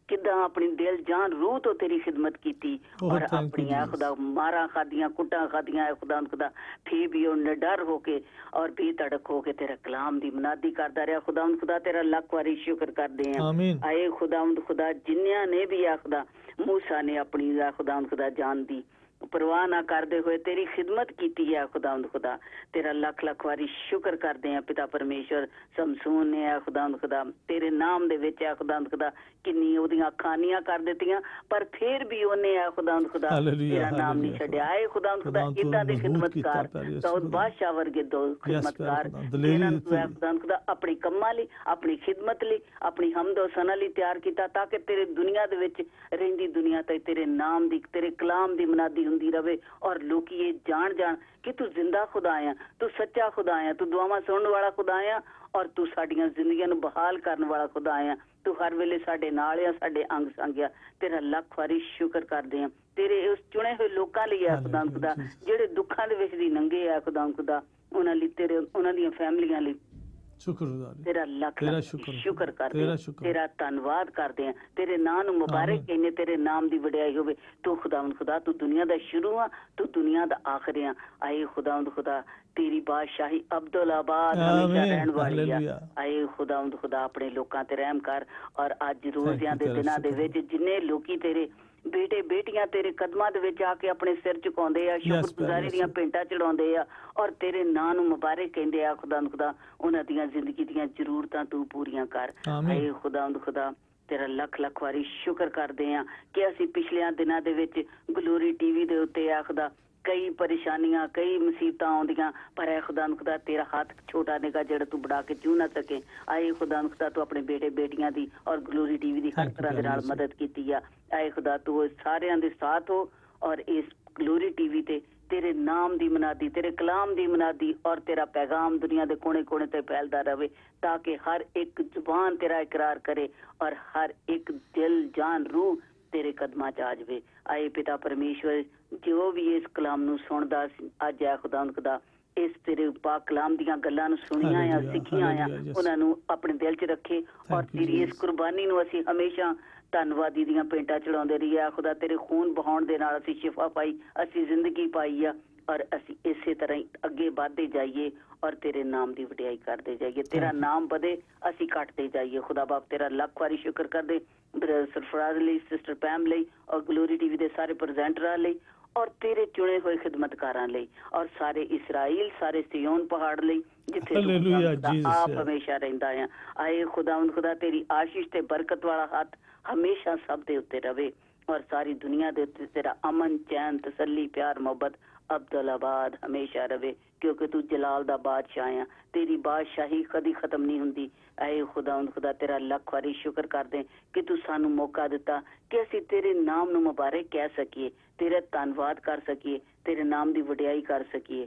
ਕਿੱਦਾਂ ਆਪਣੀ ਦਿਲ ਜਾਨ ਰੂਹ ਤੋਂ ਤੇਰੀ ਖਿਦਮਤ ਕੀਤੀ ਔਰ ਆਪਣੀ ਐ ਖੁਦਾ ਮਾਰਾਂ ਖਾਦੀਆਂ ਕੁੱਟਾਂ ਖਾਦੀਆਂ ਐ ਖੁਦਾਵੰਦ ਖੁਦਾ ਫਿਰ ਵੀ ਉਹ ਨਿਡਰ ਹੋ ਕੇ ਔਰ ਬੇਧੜਕ ਹੋ ਕੇ ਤੇਰਾ ਕਲਾਮ ਦੀ ਮਨਾਦੀ ਕਰਦਾ ਰਿਹਾ। ਖੁਦਾਵੰਦ ਖੁਦਾ ਤੇਰਾ ਲੱਖ ਵਾਰੀ ਸ਼ੁਕਰ ਕਰਦੇ ਆ। ਆਏ ਖੁਦਾਵੰਦ ਖੁਦਾ ਜਿੰਨਿਆਂ ਨੇ ਵੀ ਆ ਖੁਦਾ ਮੂਸਾ ਨੇ ਆਪਣੀ ਆ ਖੁਦਾਵੰਦ ਖੁਦਾ ਜਾਨ ਦੀ ਪਰਵਾਹ ਨਾ ਕਰਦੇ ਹੋਏ ਤੇਰੀ ਖਿਦਮਤ ਕੀਤੀ ਹੈ ਖੁਦਾਵੰਦ ਖੁਦਾ ਤੇਰਾ ਲੱਖ ਲੱਖ ਵਾਰੀ ਸ਼ੁਕਰ ਕਰਦੇ ਆ ਪਿਤਾ ਪਰਮੇਸ਼ਵਰ। ਸਮਸੂਨ ਨੇ ਆ ਖੁਦਾਵੰਦ ਖੁਦਾ ਤੇਰੇ ਨਾਮ ਦੇ ਵਿੱਚ ਆ ਖੁਦਾਵੰਦ ਖੁਦਾ ਕਿੰਨੀ ਉਹਦੀਆਂ ਅੱਖਾਂ ਨੀਆਂ ਕਰ ਦਿੱਤੀਆਂ ਪਰ ਫਿਰ ਵੀ ਉਹਨੇ ਆ ਖੁਦਾਵੰਦ ਖੁਦਾ ਤੇਰਾ ਨਾਮ ਨਹੀਂ ਛੱਡਿਆ। ਆਏ ਖੁਦਾਵੰਦ ਖੁਦਾ ਇਦਾਂ ਦੇ ਖਿਦਮਤਕਾਰ ਦਾਊਦ ਬਾਦਸ਼ਾਹ ਵਰਗੇ ਦੋ ਖਿਦਮਤਕਾਰ ਇਹਨਾਂ ਨੂੰ ਖੁਦਾਵੰਦ ਖੁਦਾ ਆਪਣੀ ਕੰਮਾਂ ਲਈ ਆਪਣੀ ਖਿਦਮਤ ਲਈ ਆਪਣੀ ਹਮਦ و ਸਨਾ ਲਈ ਤਿਆਰ ਕੀਤਾ ਤਾਂ ਕਿ ਤੇਰੇ ਦੁਨੀਆ ਦੇ ਵਿੱਚ ਰਹਿੰਦੀ ਦੁਨੀਆ ਤੇ ਤੇਰੇ ਨਾਮ ਦੀ ਤੇਰੇ ਕਲਾਮ ਦੀ ਮਨਾਦੀ ਹੁੰਦੀ ਰਵੇ ਔਰ ਲੋਕੀ ਇਹ ਜਾਣ ਕਿ ਤੂੰ ਜ਼ਿੰਦਾ ਖੁਦਾ ਆ, ਤੂੰ ਸੱਚਾ ਖੁਦਾ ਆ, ਤੂੰ ਦੁਆਵਾਂ ਸੁਣਨ ਵਾਲਾ ਖੁਦਾ ਆ ਔਰ ਤੂੰ ਸਾਡੀਆਂ ਜ਼ਿੰਦਗੀਆਂ ਨੂੰ ਬਹਾਲ ਕਰਨ ਵਾਲਾ ਖੁਦਾ ਆ। ਤੂੰ ਹਰ ਵੇਲੇ ਸਾਡੇ ਨਾਲ ਆ, ਸਾਡੇ ਅੰਗ ਸੰਗ ਆ। ਤੇਰਾ ਲੱਖ ਵਾਰੀ ਸ਼ੁਕਰ ਕਰਦੇ ਆ ਤੇਰੇ ਉਸ ਚੁਣੇ ਹੋਏ ਲੋਕਾਂ ਲਈ ਆ ਖੁਦਾ ਖੁਦਾ ਜਿਹੜੇ ਦੁੱਖਾਂ ਦੇ ਵਿੱਚ ਦੀ ਨੰਗੇ ਆ ਖੁਦਾ ਖੁਦਾ ਉਹਨਾਂ ਲਈ ਤੇਰੇ ਉਹਨਾਂ ਦੀਆਂ ਫੈਮਲੀਆਂ ਲਈ ਸ਼ੁਕਰਗੁਜ਼ਾਰੀ ਤੇਰਾ ਲੱਖ ਸ਼ੁਕਰ ਕਰਦੇ ਤੇਰਾ ਧੰਨਵਾਦ ਕਰਦੇ ਆ। ਤੇਰੇ ਨਾਂ ਨੂੰ ਮੁਬਾਰਕ ਕਹਿੰਦੇ ਤੇਰੇ ਨਾਮ ਦੀ ਵਡਿਆਈ ਹੋਵੇ। ਤੂੰ ਖੁਦਾਵੰਦ ਖੁਦਾ ਤੂੰ ਦੁਨੀਆ ਦਾ ਸ਼ੁਰੂ ਆ, ਤੂੰ ਦੁਨੀਆ ਦਾ ਆਖਰ ਆ। ਆਏ ਖੁਦਾਵੰਦ ਖੁਦਾ ਤੇਰੀ ਬਾਦਸ਼ਾਹੀ ਅਬਦੁਲ ਆਬਾਦ ਹਮੇਸ਼ਾ ਰਹਿਣ ਵਾਲੀ ਆ। ਆਏ ਖੁਦਾਵੰਦ ਖੁਦਾ ਆਪਣੇ ਲੋਕਾਂ ਤੇ ਰਹਿਮ ਕਰ ਔਰ ਅੱਜ ਰੋਜ਼ਿਆਂ ਦੇ ਦਿਨਾਂ ਦੇ ਵਿੱਚ ਜਿੰਨੇ ਲੋਕੀ ਤੇਰੇ ਬੇਟੇ ਬੇਟੀਆਂ ਤੇਰੇ ਕਦਮਾਂ ਦੇ ਵਿੱਚ ਆ ਕੇ ਆਪਣੇ ਸਿਰ ਝੁਕਾਉਂਦੇ ਆ, ਸ਼ੁਕਰਗੁਜ਼ਾਰੀ ਦੀਆਂ ਭੇਂਟਾਂ ਚੜਾਉਂਦੇ ਆ ਔਰ ਤੇਰੇ ਨਾਂ ਨੂੰ ਮੁਬਾਰਕ ਕਹਿੰਦੇ ਆ ਖੁਦਾਵੰਦ ਖੁਦਾ ਉਹਨਾਂ ਦੀਆਂ ਜ਼ਿੰਦਗੀ ਦੀਆਂ ਜ਼ਰੂਰਤਾਂ ਤੂੰ ਪੂਰੀਆਂ ਕਰ। ਆਏ ਖੁਦਾਵੰਦ ਖੁਦਾ ਤੇਰਾ ਲੱਖ ਲੱਖ ਵਾਰੀ ਸ਼ੁਕਰ ਕਰਦੇ ਆ ਕਿ ਅਸੀਂ ਪਿਛਲਿਆਂ ਦਿਨਾਂ ਦੇ ਵਿੱਚ ਗਲੋਰੀ ਟੀਵੀ ਦੇ ਉੱਤੇ ਆਖਦਾ ਕਈ ਪਰੇਸ਼ਾਨੀਆਂ ਕਈ ਮੁਸੀਬਤਾਂ ਆਉਂਦੀਆਂ ਪਰ ਐ ਖੁਦਾਵੰਦ ਖੁਦਾ ਤੇਰਾ ਹੱਥ ਛੋਟਾ ਨਿੱਕਾ ਜਿਹੜਾ ਤੂੰ ਬੜਾ ਕੇ ਚੂ ਨਾ ਸਕੇ। ਆਏ ਖੁਦਾਵੰਦ ਖੁਦਾ ਤੂੰ ਆਪਣੇ ਬੇਟੇ ਬੇਟੀਆਂ ਦੀ ਔਰ ਗਲੋਰੀ ਟੀਵੀ ਦੀ ਹਰ ਤਰ੍ਹਾਂ ਦੇ ਨਾਲ ਮਦਦ ਕੀਤੀ ਆ। ਆਏ ਖੁਦਾ ਤੂੰ ਸਾਰਿਆਂ ਦੇ ਸਾਥ ਹੋ ਔਰ ਇਸ ਗਲੋਰੀ ਟੀਵੀ ਤੇ ਤੇਰੇ ਨਾਮ ਦੀ ਮਨਾਦੀ ਤੇਰੇ ਕਲਾਮ ਦੀ ਮਨਾਦੀ ਔਰ ਤੇਰਾ ਪੈਗਾਮ ਦੁਨੀਆ ਦੇ ਕੋਨੇ ਕੋਨੇ ਤੇ ਫੈਲਦਾ ਰਹੇ ਤਾਂ ਕਿ ਹਰ ਇੱਕ ਜ਼ੁਬਾਨ ਤੇਰਾ ਇਕਰਾਰ ਕਰੇ ਔਰ ਹਰ ਇੱਕ ਦਿਲ ਜਾਨ ਰੂਹ ਤੇਰੇ ਕਦਮਾਂ 'ਚ ਆ ਜਾਵੇ। ਆਏ ਪਿਤਾ ਪਰਮੇਸ਼ਵਰ ਜੋ ਵੀ ਇਸ ਕਲਾਮ ਨੂੰ ਸੁਣਦਾ ਅੱਜ ਆ ਖੁਦਾਵੰਦ ਖੁਦਾ ਇਸ ਤੇਰੇ ਪਾਕ ਕਲਾਮ ਦੀਆਂ ਗੱਲਾਂ ਨੂੰ ਸੁਣੀਆਂ ਆ ਸਿੱਖੀਆਂ ਆ ਉਹਨਾਂ ਨੂੰ ਆਪਣੇ ਦਿਲ 'ਚ ਰੱਖੇ ਔਰ ਤੇਰੀ ਇਸ ਕੁਰਬਾਨੀ ਨੂੰ ਅਸੀਂ ਹਮੇਸ਼ਾ ਧੰਨਵਾਦੀ ਦੀਆਂ ਭੇਂਟਾਂ ਚੜਾਉਂਦੇ ਰਹੀਏ। ਖੁਦਾ ਤੇਰੇ ਖੂਨ ਬਹਾਉਣ ਦੇ ਨਾਲ ਅਸੀਂ ਸ਼ਿਫਾ ਪਾਈ, ਅਸੀਂ ਜ਼ਿੰਦਗੀ ਪਾਈ ਆ ਔਰ ਅਸੀਂ ਇਸੇ ਤਰ੍ਹਾਂ ਹੀ ਅੱਗੇ ਵਧਦੇ ਜਾਈਏ ਔਰ ਤੇਰੇ ਨਾਮ ਦੀ ਵਡਿਆਈ ਕਰਦੇ ਜਾਈਏ। ਤੇਰਾ ਨਾਮ ਵਧੇ ਅਸੀਂ ਘਟਦੇ ਜਾਈਏ। ਖੁਦਾ ਬਾਪ ਤੇਰਾ ਲੱਖ ਵਾਰੀ ਸ਼ੁਕਰ ਕਰਦੇ ਬ੍ਰਦਰ ਸਰਫਰਾਜ਼ ਲਈ, ਸਿਸਟਰ ਪੈਮ ਲਈ ਔਰ ਗਲੋਰੀ ਟੀਵੀ ਦੇ ਸਾਰੇ ਪ੍ਰੈਜ਼ੈਂਟਰਾਂ ਲਈ ਔਰ ਤੇਰੇ ਚੁਣੇ ਹੋਏ ਖਿਦਮਤਕਾਰਾਂ ਲਈ ਔਰ ਸਾਰੇ ਇਸਰਾਈਲ ਸਾਰੇ ਸਿਯੋਨ ਪਹਾੜ ਲਈ ਜਿੱਥੇ ਆਪ ਹਮੇਸ਼ਾ ਰਹਿੰਦਾ ਆ। ਆਏ ਖੁਦਾਵੰਦ ਖੁਦਾ ਤੇਰੀ ਆਸ਼ੀਸ਼ ਤੇ ਬਰਕਤ ਵਾਲਾ ਹੱਥ ਹਮੇਸ਼ਾ ਸਭ ਦੇ ਉੱਤੇ ਰਵੇ ਔਰ ਸਾਰੀ ਦੁਨੀਆ ਦੇ ਉੱਤੇ ਤੇਰਾ ਅਮਨ ਚੈਨ ਤਸੱਲੀ ਪਿਆਰ ਮੁਹੱਬਤ ਅਬਦੁਲਾਬਾਦ ਹਮੇਸ਼ਾ ਰਵੇ ਕਿਉਂਕਿ ਤੂੰ ਜਲਾਲ ਦਾ ਬਾਦਸ਼ਾਹ ਆ। ਤੇਰੀ ਬਾਦਸ਼ਾਹੀ ਕਦੀ ਖਤਮ ਨਹੀਂ ਹੁੰਦੀ। ਆਏ ਖੁਦਾਵੰਦ ਖੁਦਾ ਤੇਰਾ ਲੱਖ ਵਾਰੀ ਸ਼ੁਕਰ ਕਰਦੇ ਕਿ ਤੂੰ ਸਾਨੂੰ ਮੌਕਾ ਦਿੱਤਾ ਕਿ ਅਸੀਂ ਤੇਰੇ ਨਾਮ ਨੂੰ ਮੁਬਾਰਕ ਕਹਿ ਸਕੀਏ, ਤੇਰਾ ਧੰਨਵਾਦ ਕਰ ਸਕੀਏ, ਤੇਰੇ ਨਾਮ ਦੀ ਵਡਿਆਈ ਕਰ ਸਕੀਏ।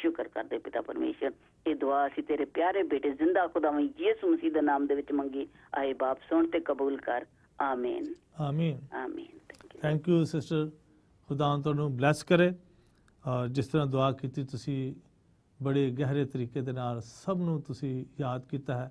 ਸ਼ੁਕਰ ਕਰਦੇ ਪਿਤਾ ਪਰਮੇਸ਼ਰ। ਇਹ ਦੁਆ ਅਸੀਂ ਤੇਰੇ ਪਿਆਰੇ ਬੇਟੇ ਜ਼ਿੰਦਾ ਖੁਦਾਵੰਦ ਯਿਸੂ ਮਸੀਹ ਦੇ ਨਾਮ ਦੇ ਵਿੱਚ ਮੰਗੀ। ਆਏ ਬਾਪ ਸੁਣ ਤੇ ਕਬੂਲ ਕਰ। ਆਮੀਨ ਆਮੀਨ ਆਮੀਨ।
Thank you sister. ਖੁਦਾ ਤੁਹਾਨੂੰ ਬਲੈਸ ਕਰੇ ਔਰ ਜਿਸ ਤਰ੍ਹਾਂ ਦੁਆ ਕੀਤੀ ਤੁਸੀਂ ਬੜੇ ਗਹਿਰੇ ਤਰੀਕੇ ਦੇ ਨਾਲ ਸਭ ਨੂੰ ਤੁਸੀਂ ਯਾਦ ਕੀਤਾ ਹੈ।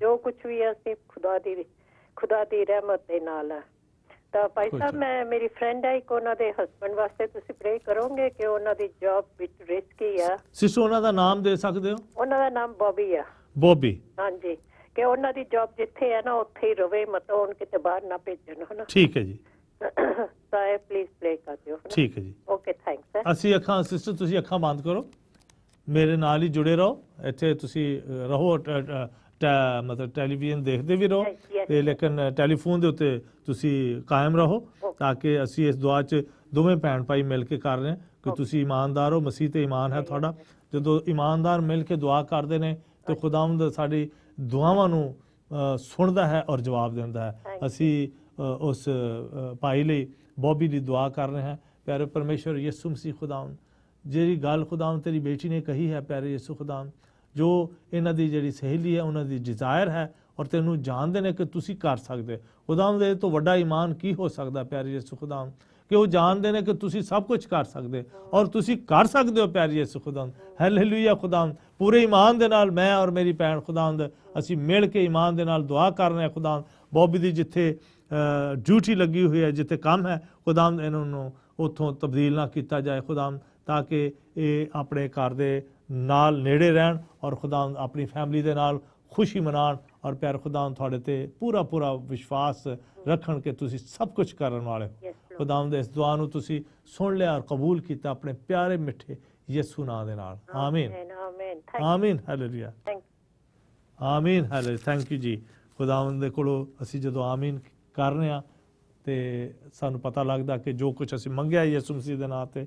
ਜੋ ਕੁਝ ਵੀ ਹੈ ਅਸੀਂ ਖੁਦਾ ਦੀ ਰਹਿਮਤ ਦੇ ਨਾਲ ਹੈ। ਤਾਂ ਭਾਈ ਸਾਹਿਬ, ਮੈਂ ਮੇਰੀ ਫਰੈਂਡ ਹੈ ਇੱਕ, ਉਹਨਾਂ ਦੇ ਹਸਬੰਡ ਵਾਸਤੇ ਤੁਸੀਂ ਪ੍ਰੇ ਕਰੋਗੇ ਕਿ ਉਹਨਾਂ ਦੀ ਜੌਬ ਵਿੱਚ ਰਿਸਕੀ ਆ।
ਸਿਸਟਰ, ਉਹਨਾਂ ਦਾ ਨਾਮ ਦੇ ਸਕਦੇ ਹੋ? ਉਹਨਾਂ
ਦਾ ਨਾਮ ਬੌਬੀ ਆ।
ਬੌਬੀ,
ਹਾਂਜੀ, ਕਿ ਉਹਨਾਂ ਦੀ ਜੌਬ ਜਿੱਥੇ ਹੈ ਨਾ ਉੱਥੇ ਹੀ ਰਵੇ, ਮਤਲਬ ਉਹਨ ਕਿਤੇ ਬਾਹਰ ਨਾ ਭੇਜਣ, ਹੈ ਨਾ।
ਠੀਕ ਹੈ ਜੀ।
ਤਾਂ ਪਲੀਜ਼ ਪ੍ਰੇ ਕਰ ਦਿਓ।
ਠੀਕ ਹੈ ਜੀ,
ਓਕੇ, ਥੈਂਕਸ।
ਅਸੀਂ ਅੱਖਾਂ, ਸਿਸਟਰ ਤੁਸੀਂ ਅੱਖਾਂ ਬੰਦ ਕਰੋ, ਮੇਰੇ ਨਾਲ ਹੀ ਜੁੜੇ ਰਹੋ, ਇੱਥੇ ਤੁਸੀਂ ਰਹੋ, ਮਤਲਬ ਟੈਲੀਵਿਜ਼ਨ ਦੇਖਦੇ ਵੀ ਰਹੋ ਤੇ ਲੇਕਿਨ ਟੈਲੀਫੋਨ ਦੇ ਉੱਤੇ ਤੁਸੀਂ ਕਾਇਮ ਰਹੋ, ਤਾਂ ਕਿ ਅਸੀਂ ਇਸ ਦੁਆ 'ਚ ਦੋਵੇਂ ਭੈਣ ਭਾਈ ਮਿਲ ਕੇ ਕਰ ਰਹੇ ਹਾਂ ਕਿ ਤੁਸੀਂ ਇਮਾਨਦਾਰ ਹੋ, ਮਸੀਹ ਤੇ ਈਮਾਨ ਹੈ ਤੁਹਾਡਾ। ਜਦੋਂ ਇਮਾਨਦਾਰ ਮਿਲ ਕੇ ਦੁਆ ਕਰਦੇ ਨੇ ਤੇ ਖੁਦਾਵੰਦ ਸਾਡੀ ਦੁਆਵਾਂ ਨੂੰ ਸੁਣਦਾ ਹੈ ਔਰ ਜਵਾਬ ਦਿੰਦਾ ਹੈ। ਅਸੀਂ ਉਸ ਭਾਈ ਲਈ, ਬੌਬੀ ਦੀ ਦੁਆ ਕਰ ਰਹੇ ਹਾਂ। ਪਿਆਰੇ ਪਰਮੇਸ਼ਰ ਯਿਸੂ ਮਸੀਹ ਖੁਦਾਵੰਦ, ਜਿਹੜੀ ਗੱਲ ਖੁਦਾਵੰਦ ਤੇਰੀ ਬੇਟੀ ਨੇ ਕਹੀ ਹੈ, ਪਿਆਰੇ ਯਿਸੂ ਖੁਦਾਵੰਦ, ਜੋ ਇਹਨਾਂ ਦੀ ਜਿਹੜੀ ਸਹੇਲੀ ਹੈ, ਉਹਨਾਂ ਦੀ ਡਿਜ਼ਾਇਰ ਹੈ ਔਰ ਤੈਨੂੰ ਜਾਣਦੇ ਨੇ ਕਿ ਤੁਸੀਂ ਕਰ ਸਕਦੇ। ਖੁਦਾਵੰਦ, ਇਹ ਤੋਂ ਵੱਡਾ ਈਮਾਨ ਕੀ ਹੋ ਸਕਦਾ ਪਿਆਰੇ ਯਿਸੂ ਖੁਦਾਵੰਦ, ਕਿ ਉਹ ਜਾਣਦੇ ਨੇ ਕਿ ਤੁਸੀਂ ਸਭ ਕੁਝ ਕਰ ਸਕਦੇ ਔਰ ਤੁਸੀਂ ਕਰ ਸਕਦੇ ਹੋ ਪਿਆਰੇ ਯਿਸੂ ਖੁਦਾਵੰਦ। ਹਾਲੇਲੂਇਆ ਖੁਦਾਵੰਦ, ਪੂਰੇ ਈਮਾਨ ਦੇ ਨਾਲ ਮੈਂ ਔਰ ਮੇਰੀ ਭੈਣ ਖੁਦਾਵੰਦ ਅਸੀਂ ਮਿਲ ਕੇ ਈਮਾਨ ਦੇ ਨਾਲ ਦੁਆ ਕਰ ਰਹੇ ਹਾਂ। ਖੁਦਾਵੰਦ, ਬੌਬੀ ਦੀ ਜਿੱਥੇ ਡਿਊਟੀ ਲੱਗੀ ਹੋਈ ਹੈ, ਜਿੱਥੇ ਕੰਮ ਹੈ, ਖੁਦਾਵੰਦ ਇਹਨਾਂ ਨੂੰ ਉੱਥੋਂ ਤਬਦੀਲ ਨਾ ਕੀਤਾ ਜਾਏ ਖੁਦਾਵੰਦ, ਤਾਂ ਕਿ ਇਹ ਆਪਣੇ ਘਰ ਦੇ ਨਾਲ ਨੇੜੇ ਰਹਿਣ ਔਰ ਖੁਦਾਵੰਦ ਆਪਣੀ ਫੈਮਿਲੀ ਦੇ ਨਾਲ ਖੁਸ਼ੀ ਮਨਾਉਣ ਔਰ ਪਿਆਰ ਖੁਦਾਵੰਦ ਤੁਹਾਡੇ ਤੇ ਪੂਰਾ ਵਿਸ਼ਵਾਸ ਰੱਖਣ ਕਿ ਤੁਸੀਂ ਸਭ ਕੁਝ ਕਰਨ ਵਾਲੇ ਹੋ। ਖੁਦਾਵੰਦ, ਇਸ ਦੁਆ ਨੂੰ ਤੁਸੀਂ ਸੁਣ ਲਿਆ ਔਰ ਕਬੂਲ ਕੀਤਾ ਆਪਣੇ ਪਿਆਰੇ ਮਿੱਠੇ ਯਿਸੂ ਨਾਮ ਦੇ ਨਾਲ। ਆਮੀਨ, ਆਮੀਨ, ਹਾਲੇਲੂਇਆ, ਆਮੀਨ, ਹਾਲੇਲੂਇਆ। ਥੈਂਕ ਯੂ ਜੀ। ਖੁਦਾਵੰਦ ਦੇ ਕੋਲੋਂ ਅਸੀਂ ਜਦੋਂ ਆਮੀਨ ਕਰ ਰਹੇ ਹਾਂ ਤੇ ਸਾਨੂੰ ਪਤਾ ਲੱਗਦਾ ਕਿ ਜੋ ਕੁਝ ਅਸੀਂ ਮੰਗਿਆ ਯਿਸੂ ਮਸੀਹ ਦੇ ਨਾਮ ਤੇ